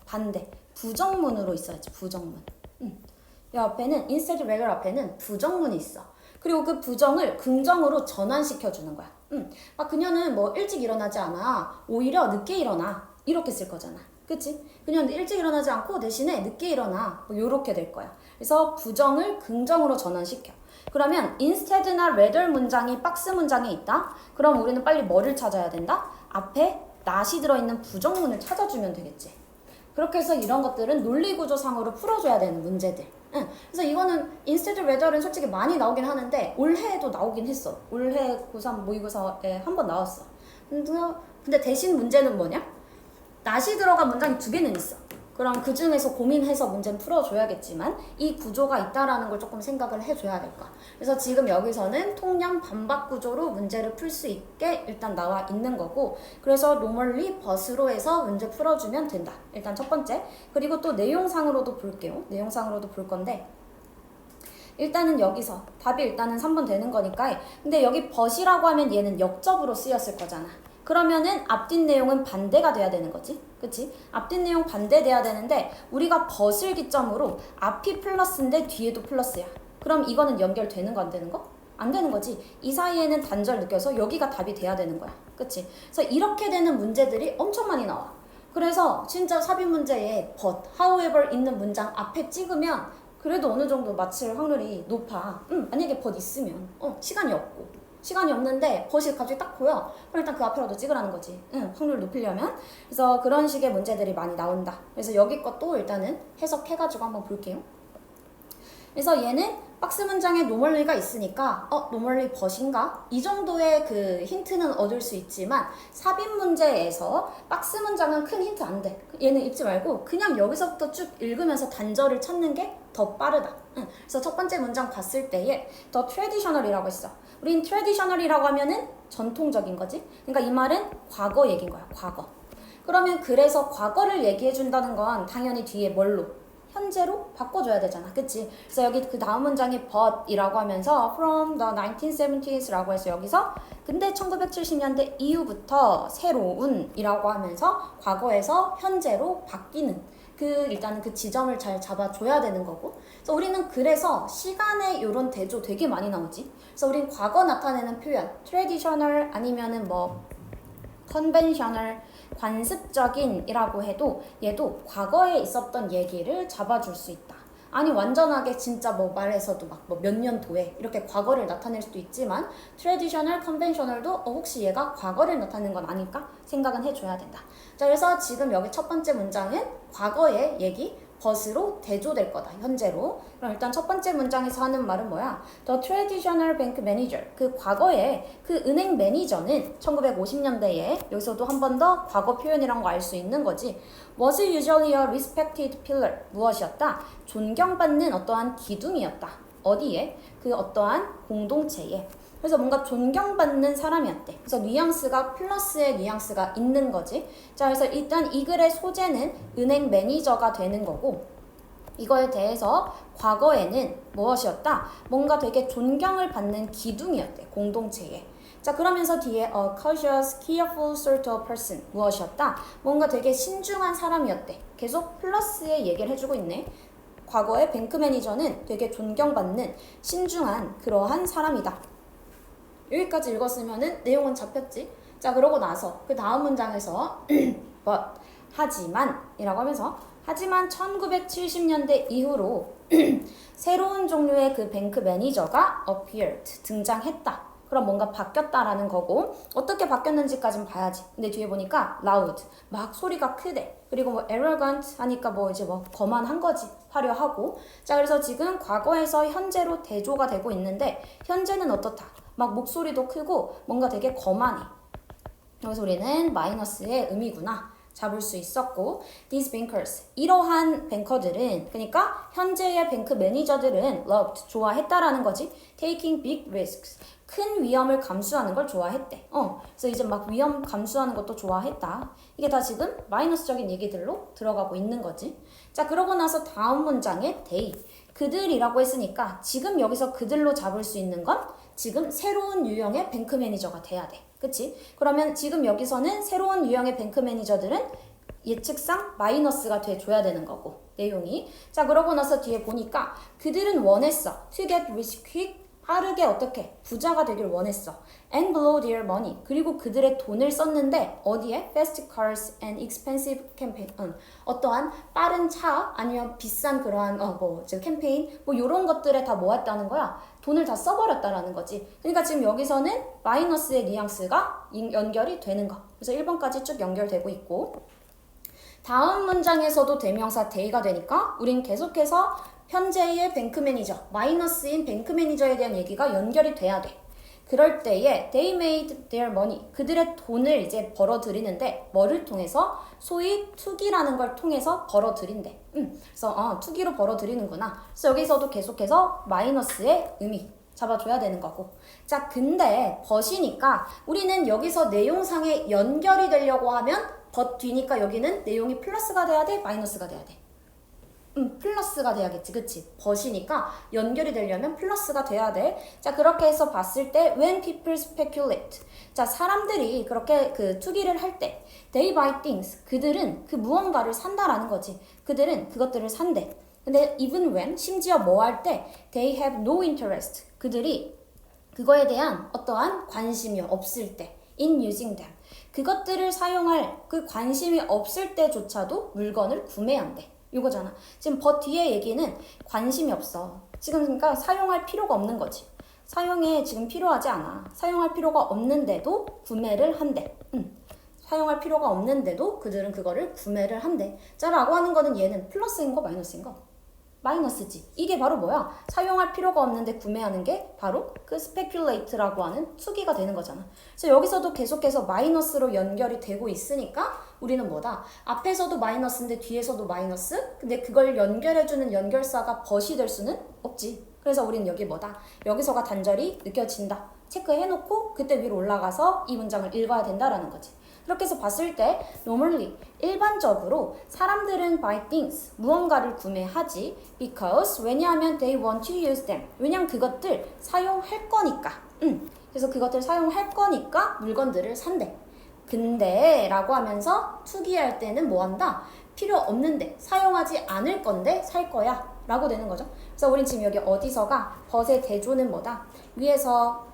반대. 부정문으로 있어야지. 부정문. 이 앞에는 instead rather 앞에는 부정문이 있어. 그리고 그 부정을 긍정으로 전환시켜주는 거야. 그녀는 뭐 일찍 일어나지 않아. 오히려 늦게 일어나. 이렇게 쓸 거잖아. 그치? 그녀는 일찍 일어나지 않고 대신에 늦게 일어나. 뭐 요렇게 될 거야. 그래서 부정을 긍정으로 전환시켜. 그러면 instead나 rather 문장이 박스 문장에 있다? 그럼 우리는 빨리 뭐를 찾아야 된다? 앞에 not이 들어있는 부정문을 찾아주면 되겠지. 그렇게 해서 이런 것들은 논리구조상으로 풀어줘야 되는 문제들. 그래서 이거는 instead rather는 솔직히 많이 나오긴 하는데 올해에도 나오긴 했어. 올해 고3 모의고사에 한 번 나왔어. 근데 대신 문제는 뭐냐? not이 들어간 문장이 2개는 있어. 그럼 그 중에서 고민해서 문제는 풀어줘야겠지만 이 구조가 있다라는 걸 조금 생각을 해줘야 될 거야. 그래서 지금 여기서는 통념 반박 구조로 문제를 풀 수 있게 일단 나와 있는 거고, 그래서 normally but으로 해서 문제 풀어주면 된다. 일단 첫 번째. 그리고 또 내용상으로도 볼게요. 내용상으로도 볼 건데 일단은 여기서 답이 일단은 3번 되는 거니까. 근데 여기 but이라고 하면 얘는 역접으로 쓰였을 거잖아. 그러면은 앞뒷 내용은 반대가 돼야 되는 거지. 그치? 앞뒷 내용 반대돼야 되는데 우리가 but을 기점으로 앞이 플러스인데 뒤에도 플러스야. 그럼 이거는 연결되는 거 안 되는 거? 안 되는 거지. 이 사이에는 단절 느껴서 여기가 답이 돼야 되는 거야. 그치? 그래서 이렇게 되는 문제들이 엄청 많이 나와. 그래서 진짜 삽입 문제에 but, however 있는 문장 앞에 찍으면 그래도 어느 정도 맞힐 확률이 높아. 만약에 but 있으면 시간이 없는데 but이 갑자기 딱 보여. 그럼 일단 그 앞에라도 찍으라는 거지. 확률을 높이려면. 그래서 그런 식의 문제들이 많이 나온다. 그래서 여기 것도 일단은 해석해가지고 한번 볼게요. 그래서 얘는 박스 문장에 normally가 있으니까 normally but인가? 이 정도의 그 힌트는 얻을 수 있지만 삽입 문제에서 박스 문장은 큰 힌트 안 돼. 얘는 읽지 말고 그냥 여기서부터 쭉 읽으면서 단절을 찾는 게 더 빠르다. 그래서 첫 번째 문장 봤을 때에 더 traditional이라고 했어. 우린 traditional이라고 하면은 전통적인 거지. 그러니까 이 말은 과거 얘기인 거야. 과거. 그러면 그래서 과거를 얘기해 준다는 건 당연히 뒤에 뭘로? 현재로 바꿔줘야 되잖아. 그치? 그래서 여기 그 다음 문장이 but이라고 하면서 from the 1970s라고 해서 여기서 근데 1970년대 이후부터 새로운 이라고 하면서 과거에서 현재로 바뀌는 일단은 그 지점을 잘 잡아줘야 되는 거고. 그래서 우리는 그래서 시간에 요런 대조 되게 많이 나오지. 그래서 우린 과거 나타내는 표현 traditional 아니면은 뭐 conventional 관습적인이라고 해도 얘도 과거에 있었던 얘기를 잡아줄 수 있다. 아니 완전하게 진짜 뭐 말에서도 막 뭐 몇 년도에 이렇게 과거를 나타낼 수도 있지만 traditional, conventional도 혹시 얘가 과거를 나타내는 건 아닐까 생각은 해줘야 된다. 자, 그래서 지금 여기 첫 번째 문장은 과거의 얘기 but으로 대조될 거다. 현재로. 그럼 일단 첫 번째 문장에서 하는 말은 뭐야? The traditional bank manager. 그 과거에 그 은행 매니저는 1950년대에 여기서도 한 번 더 과거 표현이란 거 알 수 있는 거지. Was usually a respected pillar. 무엇이었다? 존경받는 어떠한 기둥이었다. 어디에? 그 어떠한 공동체에. 그래서 뭔가 존경받는 사람이었대. 그래서 뉘앙스가 플러스의 뉘앙스가 있는 거지. 자, 그래서 일단 이 글의 소재는 은행 매니저가 되는 거고, 이거에 대해서 과거에는 무엇이었다? 뭔가 되게 존경을 받는 기둥이었대. 공동체에. 자, 그러면서 뒤에 a cautious, careful sort of person. 무엇이었다? 뭔가 되게 신중한 사람이었대. 계속 플러스의 얘기를 해주고 있네. 과거의 뱅크 매니저는 되게 존경받는 신중한 그러한 사람이다. 여기까지 읽었으면은 내용은 잡혔지. 자, 그러고 나서 그 다음 문장에서 but 하지만 이라고 하면서 하지만 1970년대 이후로 새로운 종류의 그 뱅크 매니저가 appeared 등장했다. 그럼 뭔가 바뀌었다라는 거고 어떻게 바뀌었는지까지는 봐야지. 근데 뒤에 보니까 loud 막 소리가 크대. 그리고 뭐 arrogant 하니까 뭐 이제 뭐 거만한 거지. 화려하고. 자, 그래서 지금 과거에서 현재로 대조가 되고 있는데 현재는 어떻다? 막 목소리도 크고 뭔가 되게 거만해. 여기서 우리는 마이너스의 의미구나 잡을 수 있었고 these bankers 이러한 뱅커들은 그러니까 현재의 뱅크 매니저들은 loved 좋아했다라는 거지. taking big risks 큰 위험을 감수하는 걸 좋아했대. 그래서 이제 막 위험 감수하는 것도 좋아했다. 이게 다 지금 마이너스적인 얘기들로 들어가고 있는 거지. 자, 그러고 나서 다음 문장에 they 그들이라고 했으니까 지금 여기서 그들로 잡을 수 있는 건 지금 새로운 유형의 뱅크 매니저가 돼야 돼. 그치? 그러면 지금 여기서는 새로운 유형의 뱅크 매니저들은 예측상 마이너스가 돼줘야 되는 거고 내용이. 자, 그러고 나서 뒤에 보니까 그들은 원했어. to get rich quick 빠르게 어떻게 부자가 되길 원했어. and blow their money 그리고 그들의 돈을 썼는데 어디에? fast cars and expensive campaign 어떠한 빠른 차 아니면 비싼 그러한 캠페인 뭐 이런 것들에 다 모았다는 거야. 돈을 다 써버렸다라는 거지. 그러니까 지금 여기서는 마이너스의 뉘앙스가 연결이 되는 거. 그래서 1번까지 쭉 연결되고 있고 다음 문장에서도 대명사 they가 되니까 우린 계속해서 현재의 뱅크 매니저, 마이너스인 뱅크 매니저에 대한 얘기가 연결이 돼야 돼. 그럴 때에 they made their money, 그들의 돈을 이제 벌어들이는데 뭐를 통해서? 소위 투기라는 걸 통해서 벌어들인대. 그래서 투기로 벌어들이는구나. 그래서 여기서도 계속해서 마이너스의 의미 잡아줘야 되는 거고. 자, 근데 but이니까 우리는 여기서 내용상에 연결이 되려고 하면 but 뒤니까 여기는 내용이 플러스가 돼야 돼? 마이너스가 돼야 돼? 플러스가 돼야겠지. 그치? but이니까 연결이 되려면 플러스가 돼야 돼. 자, 그렇게 해서 봤을 때 when people speculate 자, 사람들이 그렇게 그 투기를 할 때 they buy things 그들은 그 무언가를 산다라는 거지. 그들은 그것들을 산대. 근데 even when 심지어 뭐 할 때 they have no interest 그들이 그거에 대한 어떠한 관심이 없을 때 in using them 그것들을 사용할 그 관심이 없을 때조차도 물건을 구매한대. 이거잖아. 지금 but 뒤에 얘기는 관심이 없어. 지금 그러니까 사용할 필요가 없는 거지. 사용에 지금 필요하지 않아. 사용할 필요가 없는데도 구매를 한대. 사용할 필요가 없는데도 그들은 그거를 구매를 한대. 자, 라고 하는 거는 얘는 플러스인 거 마이너스인 거? 마이너스지. 이게 바로 뭐야? 사용할 필요가 없는데 구매하는 게 바로 그 speculate라고 하는 투기가 되는 거잖아. 그래서 여기서도 계속해서 마이너스로 연결이 되고 있으니까 우리는 뭐다? 앞에서도 마이너스인데 뒤에서도 마이너스? 근데 그걸 연결해주는 연결사가 but이 될 수는 없지. 그래서 우리는 여기 뭐다? 여기서가 단절이 느껴진다. 체크해놓고 그때 위로 올라가서 이 문장을 읽어야 된다라는 거지. 그렇게 해서 봤을 때 normally 일반적으로 사람들은 buy things 무언가를 구매하지 because 왜냐하면 they want to use them 왜냐하면 그것들 사용할 거니까 그래서 그것들 사용할 거니까 물건들을 산대. 근데 라고 하면서 투기할 때는 뭐 한다? 필요 없는데 사용하지 않을 건데 살 거야 라고 되는 거죠. 그래서 우린 지금 여기 어디서가 but의 대조는 뭐다? 위에서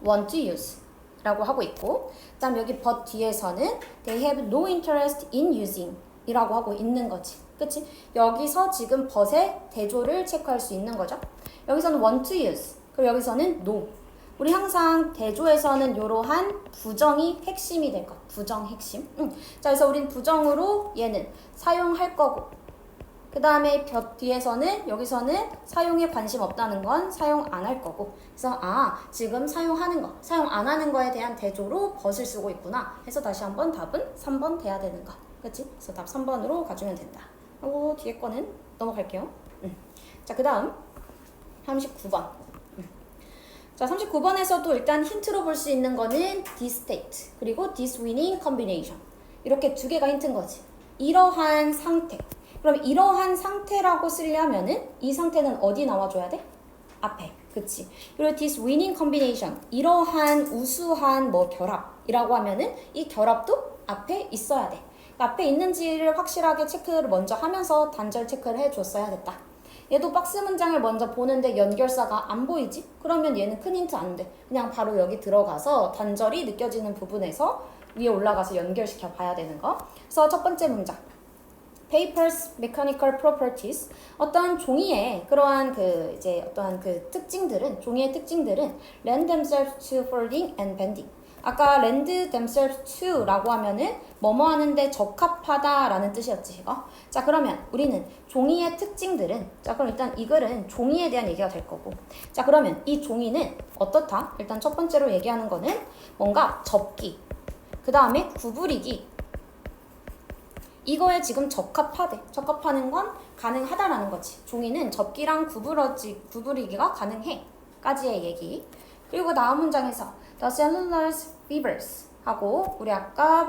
want to use 라고 하고 있고 그 다음 여기 but 뒤에서는 they have no interest in using 이라고 하고 있는 거지. 그치? 여기서 지금 but의 대조를 체크할 수 있는 거죠. 여기서는 want to use 그리고 여기서는 no. 우리 항상 대조에서는 이러한 부정이 핵심이 될 것. 부정 핵심. 자, 그래서 우린 부정으로 얘는 사용할 거고 그 다음에 뒤에서는 여기서는 사용에 관심 없다는 건 사용 안 할 거고 그래서 지금 사용하는 거 사용 안 하는 거에 대한 대조로 벗을 쓰고 있구나 해서 다시 한번 답은 3번 돼야 되는 거 그치? 그래서 답 3번으로 가주면 된다 하고 뒤에 거는 넘어갈게요 자 그 다음 39번 자 39번에서도 일단 힌트로 볼 수 있는 거는 this state 그리고 this winning combination 이렇게 두 개가 힌트인 거지 이러한 상태 그럼 이러한 상태라고 쓰려면은 이 상태는 어디 나와줘야 돼? 앞에 그치 그리고 this winning combination 이러한 우수한 뭐 결합이라고 하면은 이 결합도 앞에 있어야 돼 그러니까 앞에 있는지를 확실하게 체크를 먼저 하면서 단절 체크를 해줬어야겠다 얘도 박스 문장을 먼저 보는데 연결사가 안 보이지? 그러면 얘는 큰 힌트 안 돼. 그냥 바로 여기 들어가서 단절이 느껴지는 부분에서 위에 올라가서 연결시켜 봐야 되는 거. 그래서 첫 번째 문장. Paper's mechanical properties. 어떠한 종이의 그러한 어떠한 특징들은, 종이의 특징들은 lend themselves to folding and bending. 아까 lend themselves to라고 하면은 뭐뭐 하는데 적합하다라는 뜻이었지 이거. 자 그러면 우리는 종이의 특징들은 자 그럼 일단 이 글은 종이에 대한 얘기가 될 거고 자 그러면 이 종이는 어떻다? 일단 첫 번째로 얘기하는 거는 뭔가 접기 그 다음에 구부리기 이거에 지금 적합하대. 적합하는 건 가능하다라는 거지. 종이는 접기랑 구부리기가 가능해 까지의 얘기. 그리고 다음 문장에서 the cellulose fibers 하고 우리 아까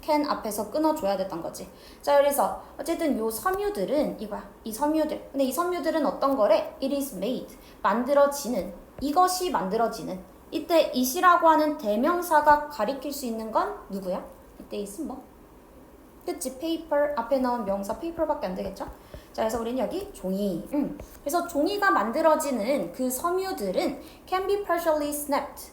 can 앞에서 끊어줘야 됐던 거지. 자 그래서 어쨌든 요 섬유들은 이거야. 이 섬유들. 근데 이 섬유들은 어떤 거래? It is made. 만들어지는. 이것이 만들어지는. 이때 it이라고 하는 대명사가 가리킬 수 있는 건 누구야? 이때 it은 뭐? 그치? paper 앞에 넣은 명사 paper밖에 안 되겠죠? 자, 그래서 우리는 여기 종이. 그래서 종이가 만들어지는 그 섬유들은 can be partially snapped.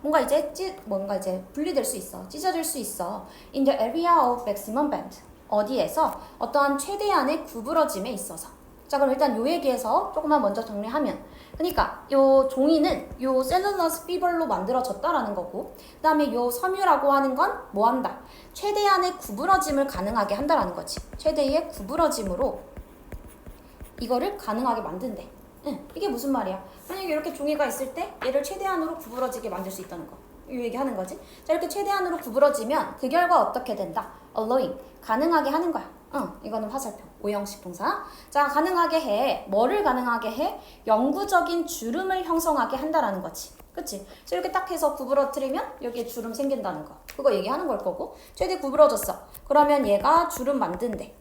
뭔가 이제 분리될 수 있어. 찢어질 수 있어. In the area of maximum bend. 어디에서? 어떠한 최대한의 구부러짐에 있어서. 자, 그럼 일단 요 얘기에서 조금만 먼저 정리하면. 그러니까 요 종이는 요 셀룰러스 피버로 만들어졌다라는 거고 그 다음에 요 섬유라고 하는 건 뭐 한다? 최대한의 구부러짐을 가능하게 한다라는 거지. 최대의 구부러짐으로 이거를 가능하게 만든대. 이게 무슨 말이야? 만약에 이렇게 종이가 있을 때 얘를 최대한으로 구부러지게 만들 수 있다는 거. 이 얘기하는 거지. 자, 이렇게 최대한으로 구부러지면 그 결과 어떻게 된다? allowing. 가능하게 하는 거야. 이거는 화살표. 오형식 동사. 자, 가능하게 해. 뭐를 가능하게 해? 영구적인 주름을 형성하게 한다라는 거지. 그치? 그래서 이렇게 딱 해서 구부러뜨리면 여기에 주름 생긴다는 거. 그거 얘기하는 걸 거고. 최대 구부러졌어. 그러면 얘가 주름 만든대.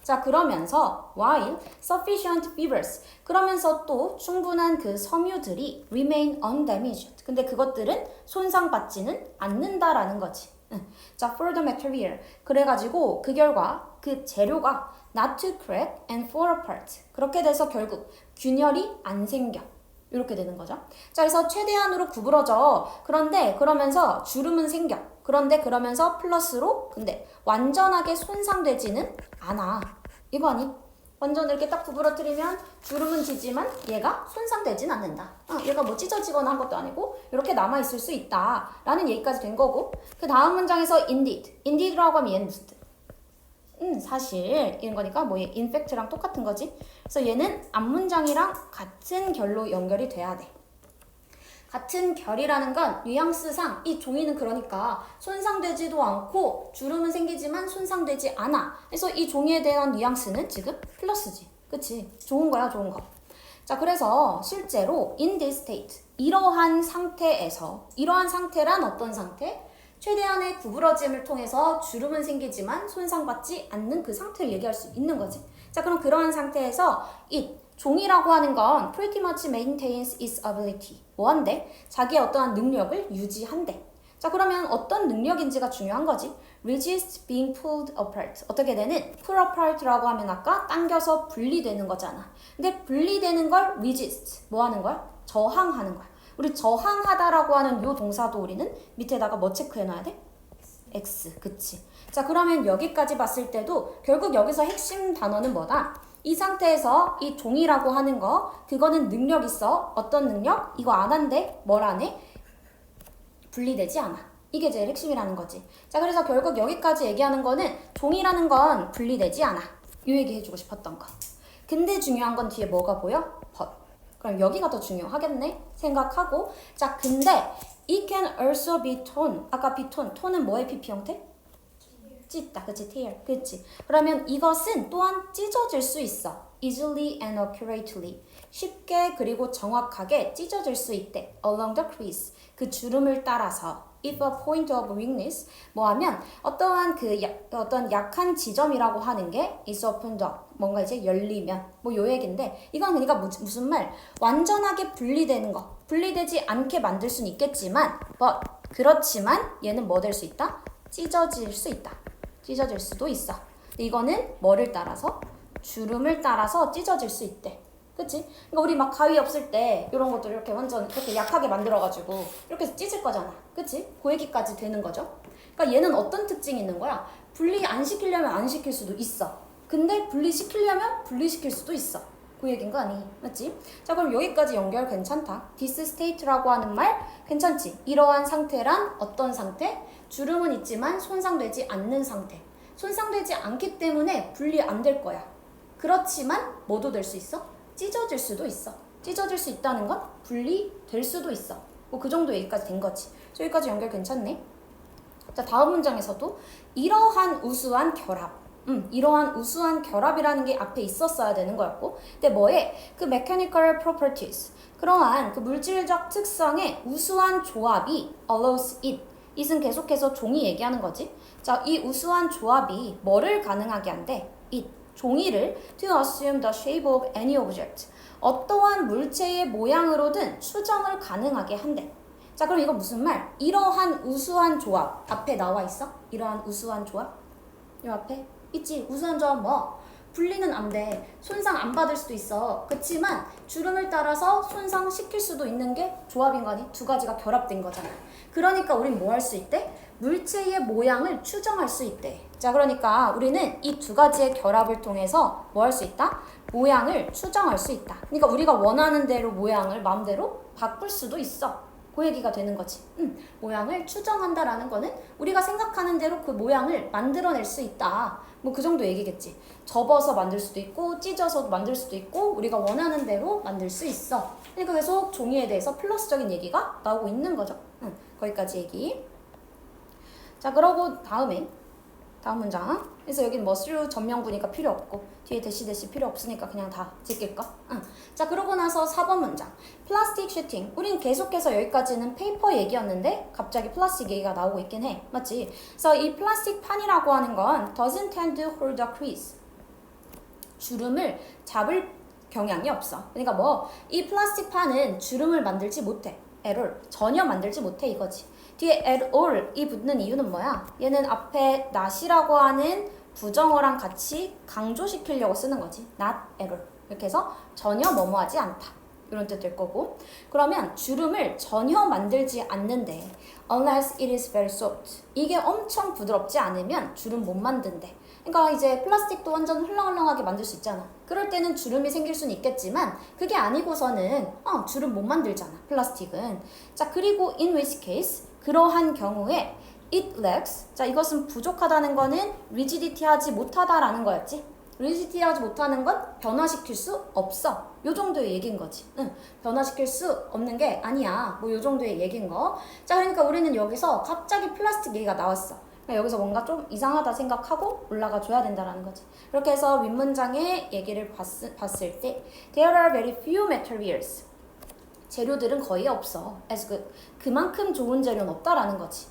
자 그러면서 while sufficient fibers 그러면서 또 충분한 그 섬유들이 remain undamaged 근데 그것들은 손상받지는 않는다라는 거지. 자 for the material 그래가지고 그 결과 그 재료가 not to crack and fall apart 그렇게 돼서 결국 균열이 안 생겨 이렇게 되는 거죠. 자 그래서 최대한으로 구부러져 그런데 그러면서 주름은 생겨 그런데 그러면서 플러스로 근데 완전하게 손상되지는 않아. 이거 아니? 완전 이렇게 딱 구부러뜨리면 주름은 지지만 얘가 손상되진 않는다. 얘가 뭐 찢어지거나 한 것도 아니고 이렇게 남아있을 수 있다 라는 얘기까지 된 거고 그 다음 문장에서 indeed indeed라고 하면 얘는 무슨 뜻? 사실 이런 거니까 뭐 얘 in fact랑 똑같은 거지. 그래서 얘는 앞문장이랑 같은 결로 연결이 돼야 돼. 같은 결이라는 건 뉘앙스상 이 종이는 그러니까 손상되지도 않고 주름은 생기지만 손상되지 않아. 그래서 이 종이에 대한 뉘앙스는 지금 플러스지. 그치? 좋은 거야, 좋은 거. 자, 그래서 실제로 in this state 이러한 상태에서 이러한 상태란 어떤 상태? 최대한의 구부러짐을 통해서 주름은 생기지만 손상받지 않는 그 상태를 얘기할 수 있는 거지. 자, 그럼 그러한 상태에서 it 종이라고 하는 건 pretty much maintains its ability. 뭐 한대? 자기의 어떠한 능력을 유지한대. 자, 그러면 어떤 능력인지가 중요한 거지. resist being pulled apart. 어떻게 되는? pull apart라고 하면 아까 당겨서 분리되는 거잖아. 근데 분리되는 걸 resist. 뭐 하는 거야? 저항하는 거야. 우리 저항하다라고 하는 요 동사도 우리는 밑에다가 뭐 체크해놔야 돼? X. 그치? 자, 그러면 여기까지 봤을 때도 결국 여기서 핵심 단어는 뭐다? 이 상태에서 이 종이라고 하는 거 그거는 능력 있어. 어떤 능력? 이거 안 한대. 뭘 안 해? 분리되지 않아. 이게 제일 핵심이라는 거지. 자 그래서 결국 여기까지 얘기하는 거는 종이라는 건 분리되지 않아. 이 얘기 해주고 싶었던 거. 근데 중요한 건 뒤에 뭐가 보여? but. 그럼 여기가 더 중요하겠네? 생각하고 자 근데 it can also be torn. 아까 be torn. torn은 뭐의 PP 형태? 찢다. 그치? tear. 그치? 그러면 이것은 또한 찢어질 수 있어. easily and accurately. 쉽게 그리고 정확하게 찢어질 수 있대. along the crease. 그 주름을 따라서. if a point of weakness. 뭐하면 어떠한 어떤 약한 지점이라고 하는 게 is opened up. 뭔가 이제 열리면. 뭐 요 얘기인데 이건 그러니까 무슨 말? 완전하게 분리되는 거. 분리되지 않게 만들 수는 있겠지만 but 그렇지만 얘는 뭐 될 수 있다? 찢어질 수 있다. 찢어질 수도 있어. 이거는 뭐를 따라서? 주름을 따라서 찢어질 수 있대. 그치? 그러니까 우리 막 가위 없을 때 이런 것도 이렇게 완전 이렇게 약하게 만들어가지고 이렇게 해서 찢을 거잖아. 그치? 그 얘기까지 되는 거죠. 그러니까 얘는 어떤 특징이 있는 거야? 분리 안 시키려면 안 시킬 수도 있어. 근데 분리시키려면 분리시킬 수도 있어. 그 얘기인 거 아니? 맞지? 자 그럼 여기까지 연결 괜찮다. this state라고 하는 말 괜찮지? 이러한 상태란 어떤 상태? 주름은 있지만 손상되지 않는 상태. 손상되지 않기 때문에 분리 안 될 거야. 그렇지만 뭐도 될 수 있어? 찢어질 수도 있어. 찢어질 수 있다는 건 분리될 수도 있어. 뭐 그 정도 얘기까지 된 거지. 여기까지 연결 괜찮네. 자 다음 문장에서도 이러한 우수한 결합. 이러한 우수한 결합이라는 게 앞에 있었어야 되는 거였고 근데 뭐에? 그 mechanical properties 그러한 그 물질적 특성의 우수한 조합이 allows it it은 계속해서 종이 얘기하는 거지 자, 이 우수한 조합이 뭐를 가능하게 한대? it 종이를 to assume the shape of any object 어떠한 물체의 모양으로든 추정을 가능하게 한대 자 그럼 이거 무슨 말? 이러한 우수한 조합 앞에 나와 있어? 이러한 우수한 조합? 이 앞에? 있지. 우수한 조합 뭐? 분리는 안 돼. 손상 안 받을 수도 있어. 그렇지만 주름을 따라서 손상시킬 수도 있는 게 조합인 거 아니? 두 가지가 결합된 거잖아. 그러니까 우린 뭐 할 수 있대? 물체의 모양을 추정할 수 있대. 자 그러니까 우리는 이 두 가지의 결합을 통해서 뭐 할 수 있다? 모양을 추정할 수 있다. 그러니까 우리가 원하는 대로 모양을 마음대로 바꿀 수도 있어. 그 얘기가 되는 거지. 모양을 추정한다라는 거는 우리가 생각하는 대로 그 모양을 만들어낼 수 있다. 뭐 그 정도 얘기겠지. 접어서 만들 수도 있고 찢어서 만들 수도 있고 우리가 원하는 대로 만들 수 있어. 그러니까 계속 종이에 대해서 플러스적인 얘기가 나오고 있는 거죠. 거기까지 얘기. 자 그러고 다음 문장. 그래서 여긴 뭐 through 전명구니까 필요 없고 뒤에 대시 필요 없으니까 그냥 다 제낄까? 자 그러고 나서 4번 문장. 플라스틱 슈팅. 우린 계속해서 여기까지는 페이퍼 얘기였는데 갑자기 플라스틱 얘기가 나오고 있긴 해. 맞지? 그래서 이 플라스틱 판이라고 하는 건 doesn't tend to hold the crease. 주름을 잡을 경향이 없어. 그러니까 뭐 이 플라스틱 판은 주름을 만들지 못해. at all. 전혀 만들지 못해 이거지. 뒤에 at all이 붙는 이유는 뭐야? 얘는 앞에 not이라고 하는 부정어랑 같이 강조시키려고 쓰는 거지. not at all. 이렇게 해서 전혀 뭐뭐하지 않다. 이런 뜻 될 거고. 그러면 주름을 전혀 만들지 않는데 unless it is very soft. 이게 엄청 부드럽지 않으면 주름 못 만든대. 그러니까 이제 플라스틱도 완전 흘렁흘렁하게 만들 수 있잖아. 그럴 때는 주름이 생길 수는 있겠지만 그게 아니고서는 주름 못 만들잖아. 플라스틱은. 자 그리고 in which case 그러한 경우에 it lacks. 자 이것은 부족하다는 거는 rigidity 하지 못하다라는 거였지. rigidity 하지 못하는 건 변화시킬 수 없어. 요 정도의 얘기인 거지. 변화시킬 수 없는 게 아니야. 뭐 요 정도의 얘기인 거. 자 그러니까 우리는 여기서 갑자기 플라스틱 얘기가 나왔어. 그러니까 여기서 뭔가 좀 이상하다 생각하고 올라가 줘야 된다라는 거지. 그렇게 해서 윗문장의 얘기를 봤을 때 There are very few materials. 재료들은 거의 없어. as good. 그만큼 좋은 재료는 없다라는 거지.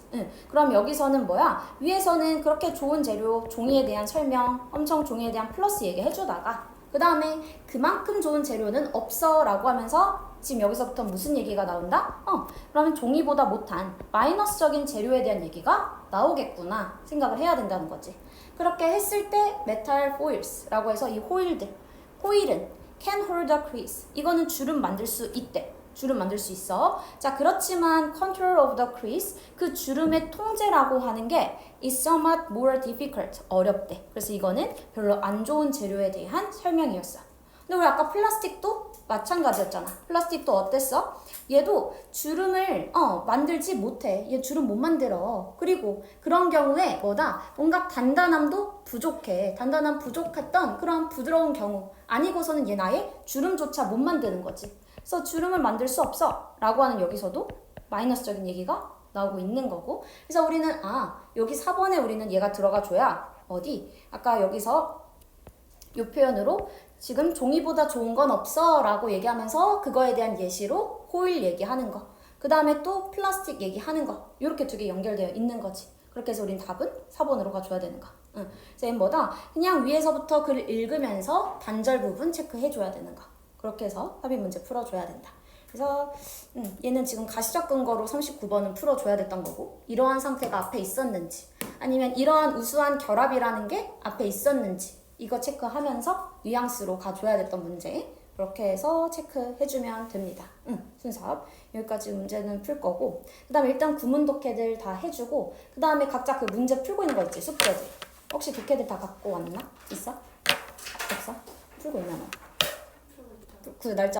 그럼 여기서는 뭐야? 위에서는 그렇게 좋은 재료, 종이에 대한 설명, 엄청 종이에 대한 플러스 얘기 해주다가 그 다음에 그만큼 좋은 재료는 없어 라고 하면서 지금 여기서부터 무슨 얘기가 나온다? 그러면 종이보다 못한 마이너스적인 재료에 대한 얘기가 나오겠구나 생각을 해야 된다는 거지. 그렇게 했을 때 metal foils라고 해서 이 호일은 can hold a crease. 이거는 주름 만들 수 있대. 주름 만들 수 있어. 자 그렇지만 control of the crease 그 주름의 통제라고 하는 게 is somewhat more difficult. 어렵대. 그래서 이거는 별로 안 좋은 재료에 대한 설명이었어. 근데 우리 아까 플라스틱도 마찬가지였잖아. 플라스틱도 어땠어? 얘도 주름을 만들지 못해. 얘 주름 못 만들어. 그리고 그런 경우에 뭐다? 뭔가 단단함도 부족해. 단단함 부족했던 그런 부드러운 경우 아니고서는 얘 나의 주름조차 못 만드는 거지. 그래서 주름을 만들 수 없어 라고 하는 여기서도 마이너스적인 얘기가 나오고 있는 거고. 그래서 우리는 여기 4번에 우리는 얘가 들어가 줘야 어디? 아까 여기서 이 표현으로 지금 종이보다 좋은 건 없어 라고 얘기하면서 그거에 대한 예시로 호일 얘기하는 거, 그 다음에 또 플라스틱 얘기하는 거, 이렇게 두 개 연결되어 있는 거지. 그렇게 해서 우린 답은 4번으로 가줘야 되는 거. 그래서 얘는 뭐다? 그냥 위에서부터 글을 읽으면서 단절 부분 체크해줘야 되는 거. 그렇게 해서 합의 문제 풀어줘야 된다. 그래서 얘는 지금 가시적 근거로 39번은 풀어줘야 됐던 거고, 이러한 상태가 앞에 있었는지 아니면 이러한 우수한 결합이라는 게 앞에 있었는지 이거 체크하면서 뉘앙스로 가줘야 됐던 문제, 그렇게 해서 체크해주면 됩니다. 순서 여기까지 문제는 풀 거고, 그 다음에 일단 구문 독해들 다 해주고, 그 다음에 각자 그 문제 풀고 있는 거 있지, 숙제들. 혹시 독해들 다 갖고 왔나? 있어? 없어? 풀고 있나 너? 그 날짜